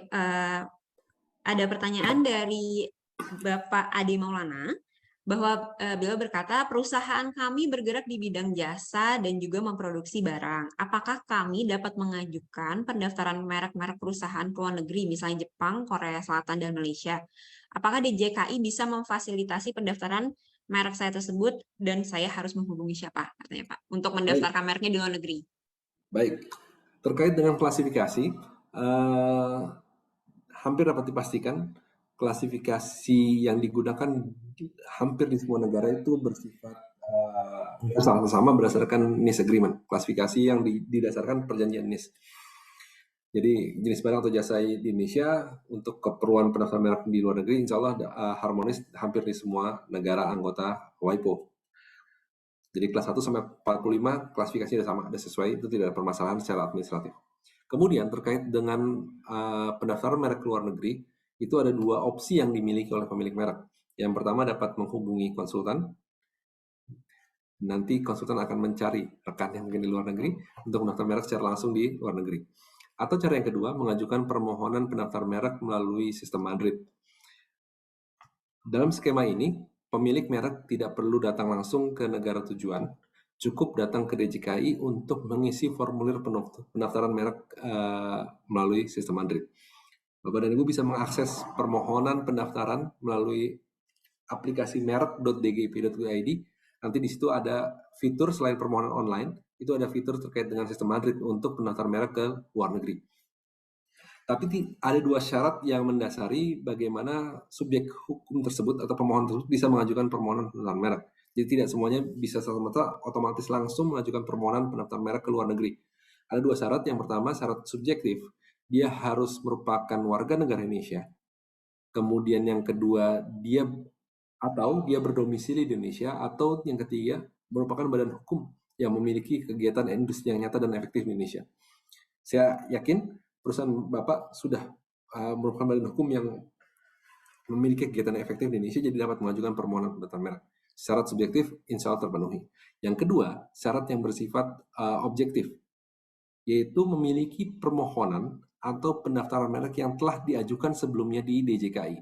ada pertanyaan dari Bapak Ade Maulana bahwa beliau berkata perusahaan kami bergerak di bidang jasa dan juga memproduksi barang. Apakah kami dapat mengajukan pendaftaran merek-merek perusahaan ke luar negeri, misalnya Jepang, Korea Selatan, dan Malaysia? Apakah DJKI bisa memfasilitasi pendaftaran merek saya tersebut dan saya harus menghubungi siapa, katanya Pak, untuk mendaftarkan mereknya di luar negeri? Baik, terkait dengan klasifikasi, hampir dapat dipastikan klasifikasi yang digunakan hampir di semua negara itu bersifat sama berdasarkan NIS Agreement, klasifikasi yang didasarkan perjanjian NIS. Jadi jenis barang atau jasa di Indonesia untuk keperluan pendaftaran merek di luar negeri insya Allah harmonis hampir di semua negara anggota WIPO. Jadi kelas 1 sampai 45 klasifikasinya sama, ada sesuai, itu tidak ada permasalahan secara administratif. Kemudian terkait dengan pendaftaran merek ke luar negeri, itu ada dua opsi yang dimiliki oleh pemilik merek. Yang pertama dapat menghubungi konsultan, nanti konsultan akan mencari rekan yang mungkin di luar negeri untuk mendaftar merek secara langsung di luar negeri. Atau cara yang kedua, mengajukan permohonan pendaftar merek melalui sistem Madrid. Dalam skema ini, pemilik merek tidak perlu datang langsung ke negara tujuan, cukup datang ke DJKI untuk mengisi formulir pendaftaran merek melalui sistem Madrid. Bapak dan Ibu bisa mengakses permohonan pendaftaran melalui aplikasi merek.dgip.id. Nanti di situ ada fitur selain permohonan online, itu ada fitur terkait dengan sistem Madrid untuk pendaftar merek ke luar negeri. Tapi ada dua syarat yang mendasari bagaimana subjek hukum tersebut atau pemohon tersebut bisa mengajukan permohonan pendaftaran merek. Jadi tidak semuanya bisa serta-merta otomatis langsung mengajukan permohonan pendaftaran merek ke luar negeri. Ada dua syarat. Yang pertama syarat subjektif, dia harus merupakan warga negara Indonesia. Kemudian yang kedua dia berdomisili di Indonesia, atau yang ketiga merupakan badan hukum yang memiliki kegiatan industri yang nyata dan efektif di Indonesia. Saya yakin perusahaan Bapak sudah merupakan badan hukum yang memiliki kegiatan efektif di Indonesia, jadi dapat mengajukan permohonan pendaftaran merek. Syarat subjektif insya Allah terpenuhi. Yang kedua, syarat yang bersifat objektif, yaitu memiliki permohonan atau pendaftaran merek yang telah diajukan sebelumnya di DJKI.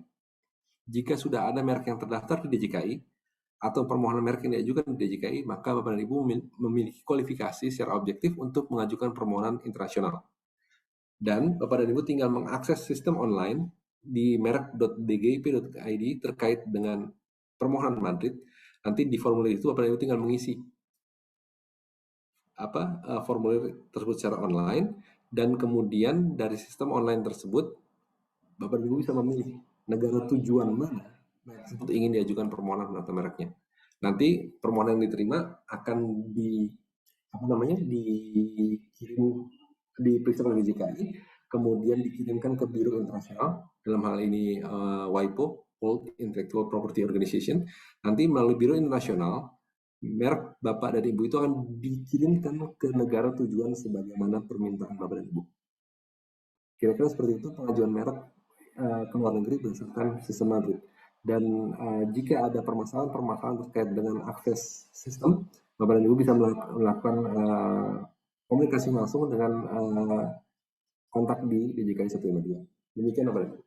Jika sudah ada merek yang terdaftar di DJKI, atau permohonan merek yang diajukan di DJKI, maka Bapak dan Ibu memiliki kualifikasi secara objektif untuk mengajukan permohonan internasional. Dan Bapak dan Ibu tinggal mengakses sistem online di merek.dgip.id terkait dengan permohonan Madrid. Nanti di formulir itu Bapak dan Ibu tinggal mengisi formulir tersebut secara online, dan kemudian dari sistem online tersebut Bapak dan Ibu bisa memilih negara tujuan mana tersebut ingin diajukan permohonan penata mereknya. Nanti permohonan yang diterima akan dikirim, diperiksa oleh DJKI, kemudian dikirimkan ke Biro Internasional, dalam hal ini WIPO, World Intellectual Property Organization. Nanti melalui Biro Internasional, merek Bapak dan Ibu itu akan dikirimkan ke negara tujuan sebagaimana permintaan Bapak dan Ibu. Kira-kira seperti itu pengajuan merek ke luar negeri berdasarkan sistem Madrid. Dan jika ada permasalahan terkait dengan akses sistem, Bapak dan Ibu bisa melakukan komunikasi langsung dengan kontak di DJKI 152. Demikian Bapak dan Ibu.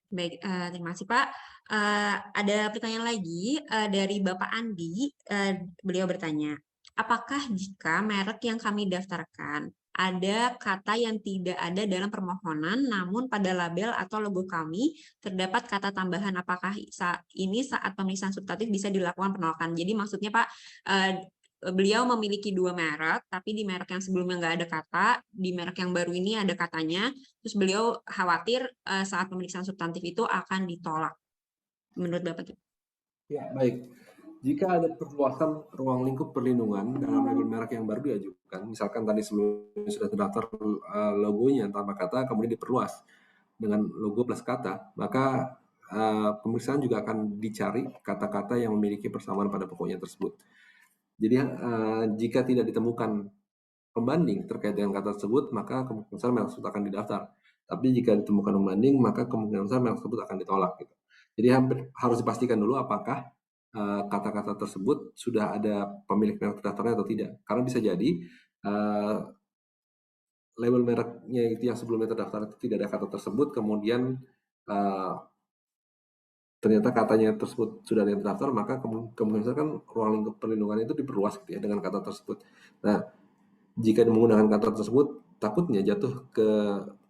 Baik, terima kasih Pak. Ada pertanyaan lagi dari Bapak Andi. Beliau bertanya, apakah jika merek yang kami daftarkan ada kata yang tidak ada dalam permohonan, namun pada label atau logo kami terdapat kata tambahan, apakah ini saat pemeriksaan substantif bisa dilakukan penolakan? Jadi maksudnya Pak, beliau memiliki 2 merek, tapi di merek yang sebelumnya nggak ada kata, di merek yang baru ini ada katanya, terus beliau khawatir saat pemeriksaan substantif itu akan ditolak. Menurut Bapak? Ya, baik. Jika ada perluasan ruang lingkup perlindungan dalam label merek yang baru diajukan, misalkan tadi sebelumnya sudah terdaftar logonya tanpa kata, kemudian diperluas dengan logo plus kata, maka pemeriksaan juga akan dicari kata-kata yang memiliki persamaan pada pokoknya tersebut. Jadi jika tidak ditemukan pembanding terkait dengan kata tersebut, maka kemungkinan besar merek tersebut akan didaftar. Tapi jika ditemukan pembanding, maka kemungkinan besar merek tersebut akan ditolak. Gitu. Jadi harus dipastikan dulu apakah kata-kata tersebut sudah ada pemilik merek terdaftarnya atau tidak. Karena bisa jadi label mereknya itu yang sebelumnya terdaftar itu tidak ada kata tersebut, kemudian ternyata katanya tersebut sudah ada yang terdaftar, maka kemungkinan besar kan ruang lingkup perlindungan itu diperluas gitu ya, dengan kata tersebut. Nah, jika menggunakan kata tersebut, takutnya jatuh ke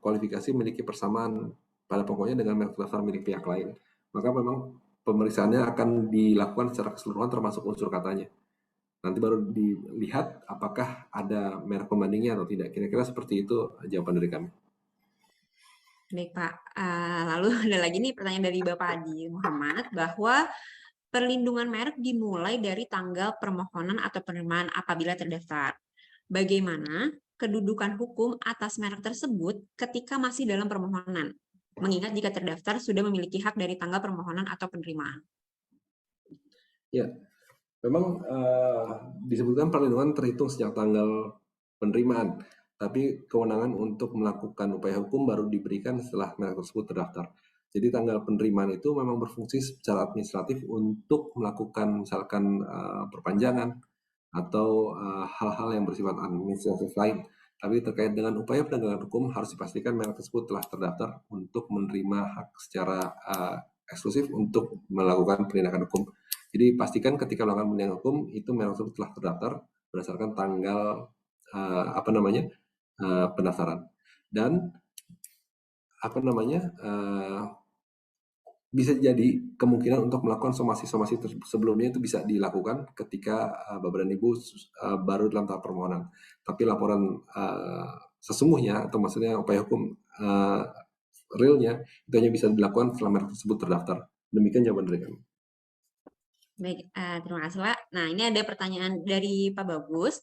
kualifikasi memiliki persamaan pada pokoknya dengan merek terdaftar milik pihak lain. Maka memang pemeriksaannya akan dilakukan secara keseluruhan termasuk unsur katanya. Nanti baru dilihat apakah ada merek pembandingnya atau tidak. Kira-kira seperti itu jawaban dari kami. Baik Pak, lalu ada lagi nih pertanyaan dari Bapak Adi Muhammad bahwa perlindungan merek dimulai dari tanggal permohonan atau penerimaan apabila terdaftar. Bagaimana kedudukan hukum atas merek tersebut ketika masih dalam permohonan? Mengingat jika terdaftar sudah memiliki hak dari tanggal permohonan atau penerimaan. Ya, memang disebutkan perlindungan terhitung sejak tanggal penerimaan, tapi kewenangan untuk melakukan upaya hukum baru diberikan setelah merek tersebut terdaftar. Jadi tanggal penerimaan itu memang berfungsi secara administratif untuk melakukan misalkan perpanjangan atau hal-hal yang bersifat administratif lain. Tapi terkait dengan upaya penegakan hukum harus dipastikan merek tersebut telah terdaftar untuk menerima hak secara eksklusif untuk melakukan penindakan hukum. Jadi pastikan ketika melakukan penindakan hukum itu merek tersebut telah terdaftar berdasarkan tanggal pendaftaran. Dan bisa jadi kemungkinan untuk melakukan somasi-somasi sebelumnya itu bisa dilakukan ketika Bapak dan Ibu baru dalam tahap permohonan. Tapi laporan sesungguhnya atau maksudnya upaya hukum realnya itu hanya bisa dilakukan setelah merek tersebut terdaftar. Demikian jawaban dari kami. Baik, terima kasih Pak. Nah, ini ada pertanyaan dari Pak Bagus.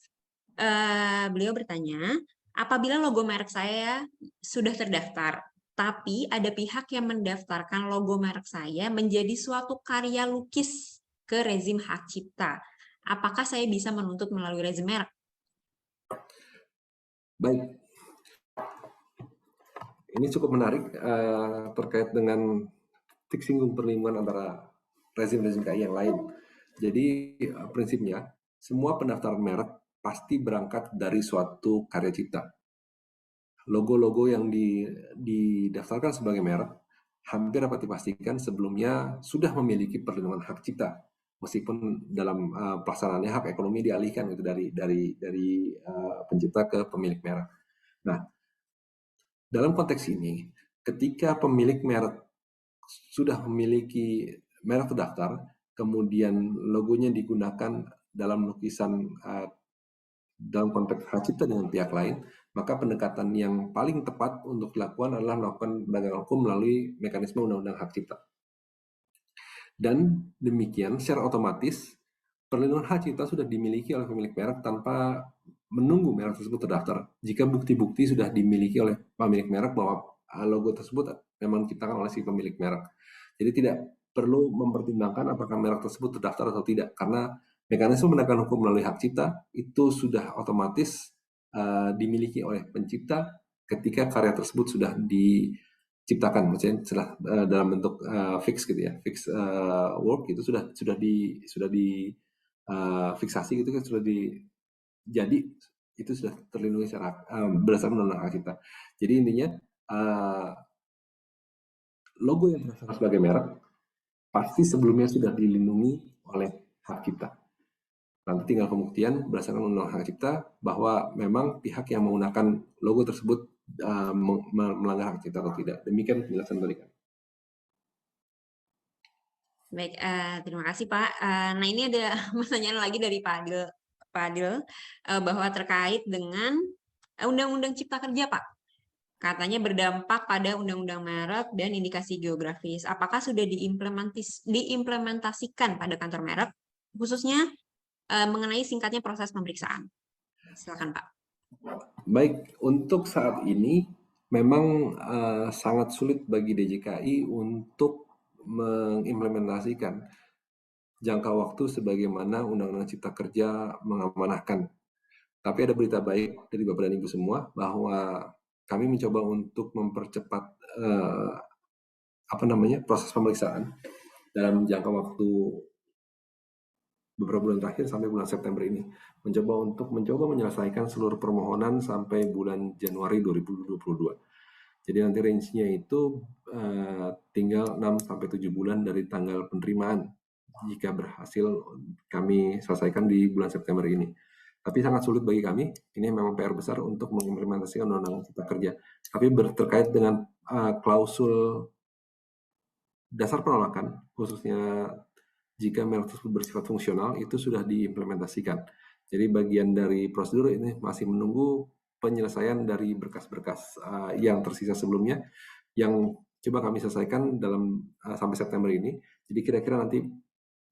Beliau bertanya, apabila logo merek saya sudah terdaftar, tapi ada pihak yang mendaftarkan logo merek saya menjadi suatu karya lukis ke rezim hak cipta, apakah saya bisa menuntut melalui rezim merek? Baik, ini cukup menarik terkait dengan titik singgung perlindungan antara rezim-rezim KI yang lain. Jadi prinsipnya semua pendaftaran merek pasti berangkat dari suatu karya cipta. Logo-logo yang didaftarkan sebagai merek hampir dapat dipastikan sebelumnya sudah memiliki perlindungan hak cipta, meskipun dalam pelaksanaannya hak ekonomi dialihkan itu dari pencipta ke pemilik merek. Nah, dalam konteks ini, ketika pemilik merek sudah memiliki merek terdaftar, kemudian logonya digunakan dalam lukisan dalam konteks hak cipta dengan pihak lain, maka pendekatan yang paling tepat untuk dilakukan adalah melakukan penegakan hukum melalui mekanisme undang-undang hak cipta. Dan demikian secara otomatis perlindungan hak cipta sudah dimiliki oleh pemilik merek tanpa menunggu merek tersebut terdaftar. Jika bukti-bukti sudah dimiliki oleh pemilik merek bahwa logo tersebut memang diciptakan oleh si pemilik merek. Jadi tidak perlu mempertimbangkan apakah merek tersebut terdaftar atau tidak, karena mekanisme penegakan hukum melalui hak cipta itu sudah otomatis dimiliki oleh pencipta ketika karya tersebut sudah diciptakan, maksudnya setelah dalam bentuk fix gitu ya, fix work itu sudah di fiksasi gitu kan, sudah jadi itu sudah terlindungi secara berdasarkan undang-undang hak cipta. Jadi intinya logo yang terdaftar sebagai merek pasti sebelumnya sudah dilindungi oleh hak cipta. Nanti tinggal pembuktian berdasarkan undang-undang hak cipta bahwa memang pihak yang menggunakan logo tersebut melanggar hak cipta atau tidak. Demikian penjelasan dari kami. Baik, terima kasih Pak. Nah ini ada pertanyaan lagi dari Pak Adil, bahwa terkait dengan Undang-Undang Cipta Kerja Pak. Katanya berdampak pada Undang-Undang Merek dan Indikasi Geografis. Apakah sudah diimplementasikan pada kantor merek, khususnya mengenai singkatnya proses pemeriksaan? Silakan Pak. Baik, untuk saat ini memang sangat sulit bagi DJKI untuk mengimplementasikan jangka waktu sebagaimana Undang-Undang Cipta Kerja mengamanahkan. Tapi ada berita baik dari Bapak dan Ibu semua bahwa kami mencoba untuk mempercepat proses pemeriksaan dalam jangka waktu beberapa bulan terakhir sampai bulan September ini, mencoba menyelesaikan seluruh permohonan sampai bulan Januari 2022. Jadi nanti range-nya itu tinggal 6 sampai 7 bulan dari tanggal penerimaan jika berhasil kami selesaikan di bulan September ini. Tapi sangat sulit bagi kami, ini memang PR besar untuk mengimplementasikan Undang-Undang Cipta Kerja. Tapi terkait dengan klausul dasar penolakan, khususnya jika merek tersebut bersifat fungsional, itu sudah diimplementasikan. Jadi bagian dari prosedur ini masih menunggu penyelesaian dari berkas-berkas yang tersisa sebelumnya, yang coba kami selesaikan dalam sampai September ini. Jadi kira-kira nanti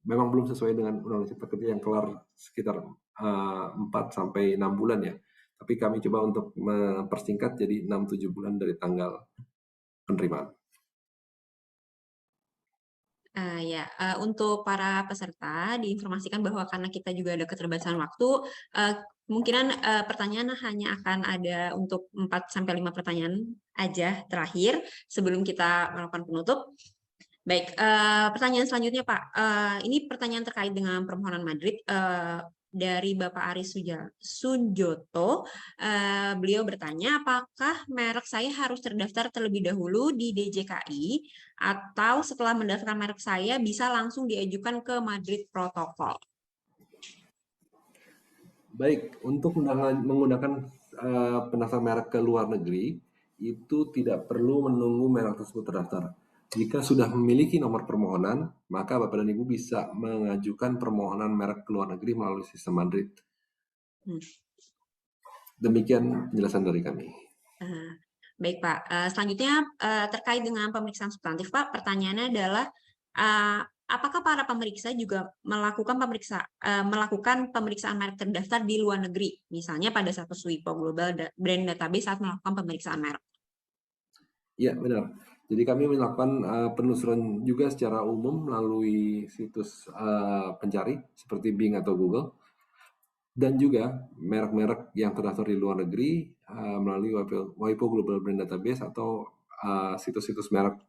memang belum sesuai dengan Undang-Undang Cipta Kerja yang kelar sekitar 4 sampai 6 bulan ya. Tapi kami coba untuk mempersingkat jadi 6-7 bulan dari tanggal penerimaan. Untuk para peserta diinformasikan bahwa karena kita juga ada keterbatasan waktu, kemungkinan pertanyaan hanya akan ada untuk 4-5 pertanyaan aja terakhir sebelum kita melakukan penutup. Baik, pertanyaan selanjutnya Pak, ini pertanyaan terkait dengan permohonan Madrid dari Bapak Aris Sunjoto. Beliau bertanya, apakah merek saya harus terdaftar terlebih dahulu di DJKI atau setelah mendaftarkan merek saya bisa langsung diajukan ke Madrid Protokol? Baik, untuk menggunakan pendaftaran merek ke luar negeri, itu tidak perlu menunggu merek tersebut terdaftar. Jika sudah memiliki nomor permohonan, maka Bapak dan Ibu bisa mengajukan permohonan merek ke luar negeri melalui sistem Madrid. Demikian penjelasan dari kami. Baik Pak, selanjutnya terkait dengan pemeriksaan substantif Pak, pertanyaannya adalah apakah para pemeriksa juga melakukan pemeriksaan merek terdaftar di luar negeri, misalnya pada situs WIPO Global Brand Database saat melakukan pemeriksaan merek? Ya, benar. Jadi kami melakukan penelusuran juga secara umum melalui situs pencari seperti Bing atau Google, dan juga merek-merek yang terdaftar di luar negeri melalui WIPO Global Brand Database atau situs-situs merek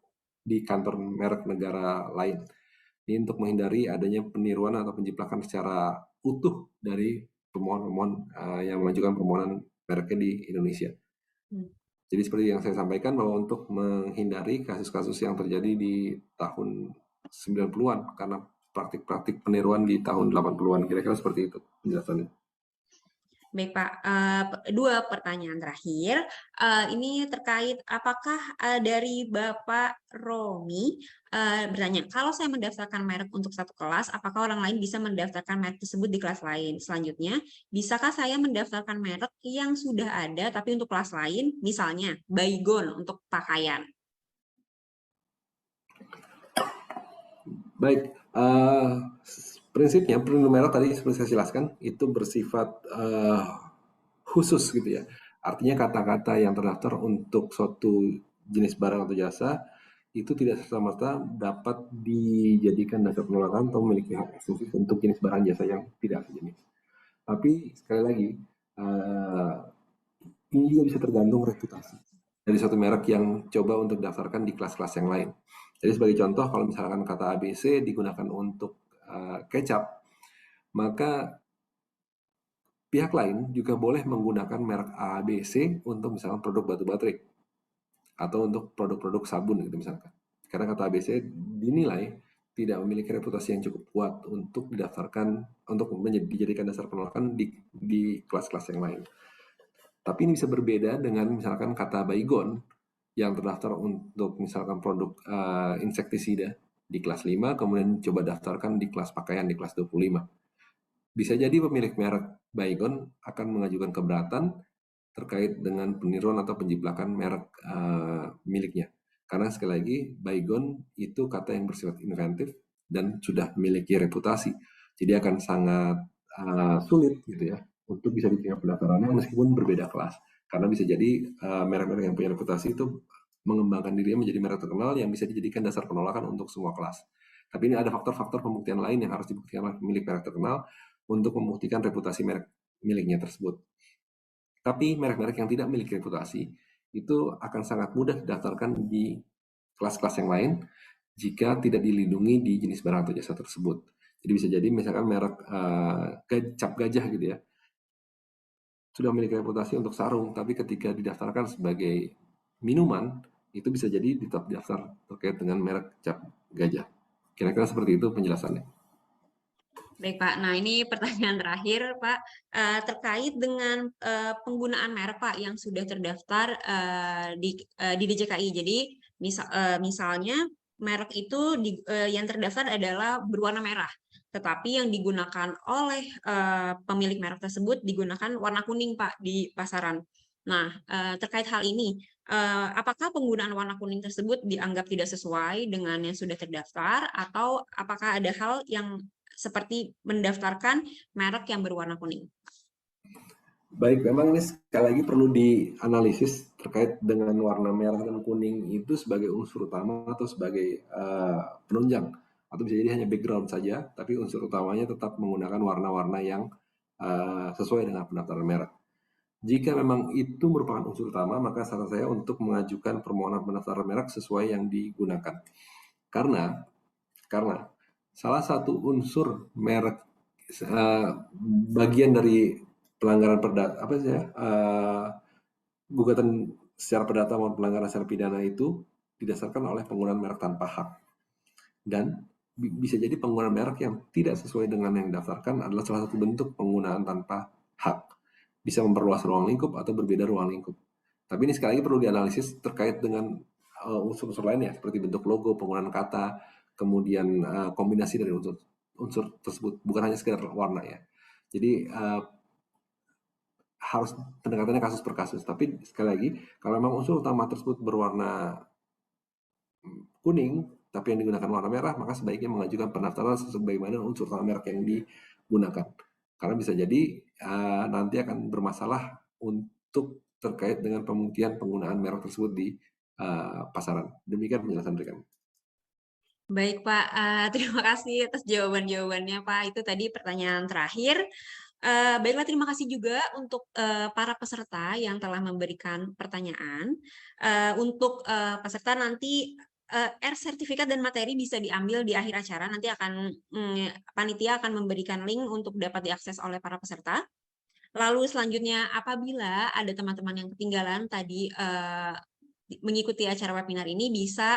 di kantor merek negara lain. Ini untuk menghindari adanya peniruan atau penjiplakan secara utuh dari pemohon-pemohon yang mengajukan permohonan mereknya di Indonesia. Jadi seperti yang saya sampaikan bahwa untuk menghindari kasus-kasus yang terjadi di tahun 90-an karena praktik-praktik peniruan di tahun 80-an, kira-kira seperti itu penjelasannya. Baik Pak, dua pertanyaan terakhir. Ini terkait apakah dari Bapak Romi bertanya, kalau saya mendaftarkan merek untuk satu kelas, apakah orang lain bisa mendaftarkan merek tersebut di kelas lain? Selanjutnya, bisakah saya mendaftarkan merek yang sudah ada tapi untuk kelas lain, misalnya Baygon untuk pakaian? Baik, prinsipnya perlindungan merek tadi seperti saya jelaskan itu bersifat khusus gitu ya. Artinya kata-kata yang terdaftar untuk suatu jenis barang atau jasa itu tidak serta-merta dapat dijadikan dasar penolakan atau memiliki hak eksklusif untuk jenis barang jasa yang tidak sejenis. Tapi sekali lagi, ini juga bisa tergantung reputasi dari suatu merek yang coba untuk daftarkan di kelas-kelas yang lain. Jadi sebagai contoh, kalau misalkan kata ABC digunakan untuk kecap, maka pihak lain juga boleh menggunakan merek ABC untuk misalkan produk batu baterai atau untuk produk-produk sabun gitu misalkan. Karena kata ABC dinilai tidak memiliki reputasi yang cukup kuat untuk didaftarkan untuk dijadikan dasar penolakan di kelas-kelas yang lain. Tapi ini bisa berbeda dengan misalkan kata Baygon yang terdaftar untuk misalkan produk insektisida di kelas 5, kemudian coba daftarkan di kelas pakaian di kelas 25. Bisa jadi pemilik merek Baygon akan mengajukan keberatan terkait dengan peniruan atau penjiplakan merek miliknya. Karena sekali lagi, Baygon itu kata yang bersifat inventif dan sudah memiliki reputasi. Jadi akan sangat sulit gitu ya untuk bisa diterima pendaftarannya meskipun berbeda kelas. Karena bisa jadi merek-merek yang punya reputasi itu mengembangkan dirinya menjadi merek terkenal yang bisa dijadikan dasar penolakan untuk semua kelas. Tapi ini ada faktor-faktor pembuktian lain yang harus dibuktikan oleh pemilik merek terkenal untuk membuktikan reputasi merek miliknya tersebut. Tapi merek-merek yang tidak memiliki reputasi itu akan sangat mudah didaftarkan di kelas-kelas yang lain jika tidak dilindungi di jenis barang atau jasa tersebut. Jadi bisa jadi misalkan merek cap gajah gitu ya, sudah memiliki reputasi untuk sarung, tapi ketika didaftarkan sebagai minuman, itu bisa jadi tetap daftar terkait dengan merek cap gajah. Kira-kira seperti itu penjelasannya. Baik Pak, nah ini pertanyaan terakhir Pak, terkait dengan penggunaan merek Pak yang sudah terdaftar di DJKI. Jadi misalnya merek itu yang terdaftar adalah berwarna merah, tetapi yang digunakan oleh pemilik merek tersebut digunakan warna kuning Pak di pasaran. Nah, terkait hal ini, apakah penggunaan warna kuning tersebut dianggap tidak sesuai dengan yang sudah terdaftar, atau apakah ada hal yang seperti mendaftarkan merek yang berwarna kuning? Baik, memang ini sekali lagi perlu dianalisis terkait dengan warna merah dan kuning itu sebagai unsur utama atau sebagai penunjang, atau bisa jadi hanya background saja, tapi unsur utamanya tetap menggunakan warna-warna yang sesuai dengan pendaftaran merek. Jika memang itu merupakan unsur utama, maka saran saya untuk mengajukan permohonan pendaftaran merek sesuai yang digunakan. Karena salah satu unsur merek bagian dari pelanggaran perdata apa sih ya gugatan secara perdata maupun pelanggaran secara pidana itu didasarkan oleh penggunaan merek tanpa hak, dan bisa jadi penggunaan merek yang tidak sesuai dengan yang didaftarkan adalah salah satu bentuk penggunaan tanpa hak, bisa memperluas ruang lingkup atau berbeda ruang lingkup. Tapi ini sekali lagi perlu dianalisis terkait dengan unsur-unsur lainnya seperti bentuk logo, penggunaan kata, kemudian kombinasi dari unsur tersebut, bukan hanya sekedar warna ya. Jadi harus pendekatannya kasus per kasus. Tapi sekali lagi, kalau memang unsur utama tersebut berwarna kuning, tapi yang digunakan warna merah, maka sebaiknya mengajukan pendaftaran sebagaimana unsur utama merek yang digunakan. Karena bisa jadi nanti akan bermasalah untuk terkait dengan pembuktian penggunaan merek tersebut di pasaran. Demikian penjelasan dari kami. Baik Pak, terima kasih atas jawaban-jawabannya Pak. Itu tadi pertanyaan terakhir. Baiklah, terima kasih juga untuk para peserta yang telah memberikan pertanyaan. Untuk peserta nanti sertifikat dan materi bisa diambil di akhir acara. Nanti panitia akan memberikan link untuk dapat diakses oleh para peserta. Lalu selanjutnya, apabila ada teman-teman yang ketinggalan tadi mengikuti acara webinar ini, bisa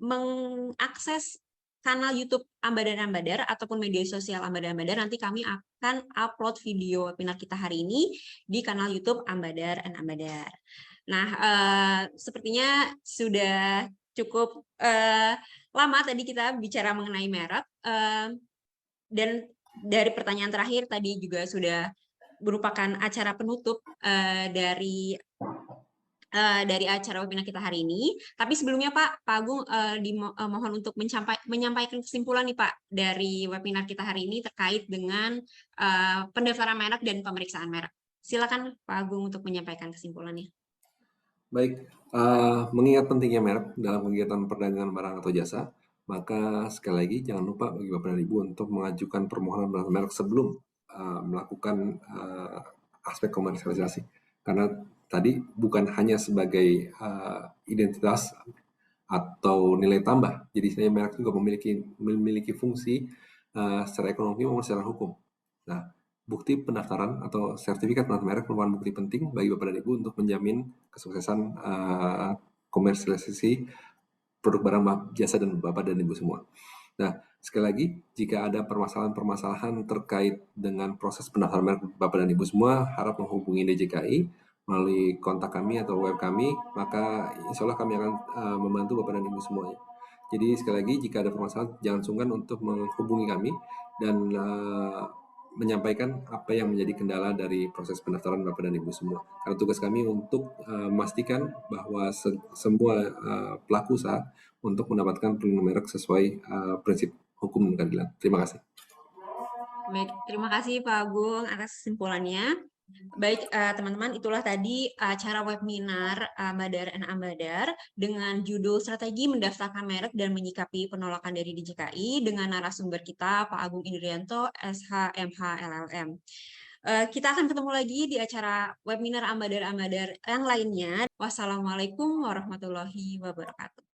mengakses kanal YouTube Ambadar ataupun media sosial Ambadar, nanti kami akan upload video webinar kita hari ini di kanal YouTube Ambadar. Nah, sepertinya sudah cukup lama tadi kita bicara mengenai merek, dan dari pertanyaan terakhir tadi juga sudah merupakan acara penutup dari acara webinar kita hari ini. Tapi sebelumnya Pak Agung mohon untuk menyampaikan kesimpulan nih Pak dari webinar kita hari ini terkait dengan pendaftaran merek dan pemeriksaan merek. Silakan Pak Agung untuk menyampaikan kesimpulannya. Baik, mengingat pentingnya merek dalam kegiatan perdagangan barang atau jasa, maka sekali lagi jangan lupa bagi Bapak dan Ibu untuk mengajukan permohonan pendaftaran merek sebelum melakukan aspek komersialisasi. Karena tadi bukan hanya sebagai identitas atau nilai tambah, jadi sebenarnya merek juga memiliki fungsi secara ekonomi maupun secara hukum. Nah, bukti pendaftaran atau sertifikat pendaftaran merek merupakan bukti penting bagi Bapak dan Ibu untuk menjamin kesuksesan komersialisasi produk barang jasa dan Bapak dan Ibu semua. Nah, sekali lagi, jika ada permasalahan-permasalahan terkait dengan proses pendaftaran merek Bapak dan Ibu semua, harap menghubungi DJKI melalui kontak kami atau web kami, maka insya Allah kami akan membantu Bapak dan Ibu semuanya. Jadi sekali lagi, jika ada permasalahan, jangan sungkan untuk menghubungi kami dan menyampaikan apa yang menjadi kendala dari proses pendaftaran Bapak dan Ibu semua. Karena tugas kami untuk memastikan bahwa semua pelaku usaha untuk mendapatkan perlindungan merek sesuai prinsip hukum dan keadilan. Terima kasih. Baik, terima kasih Pak Agung atas kesimpulannya. Baik, teman-teman, itulah tadi acara webinar Ambadar dengan judul Strategi Mendaftarkan Merek dan Menyikapi Penolakan dari DJKI dengan narasumber kita Pak Agung Indrianto, SH, MH, LLM. Kita akan ketemu lagi di acara webinar Ambadar yang lainnya. Wassalamualaikum warahmatullahi wabarakatuh.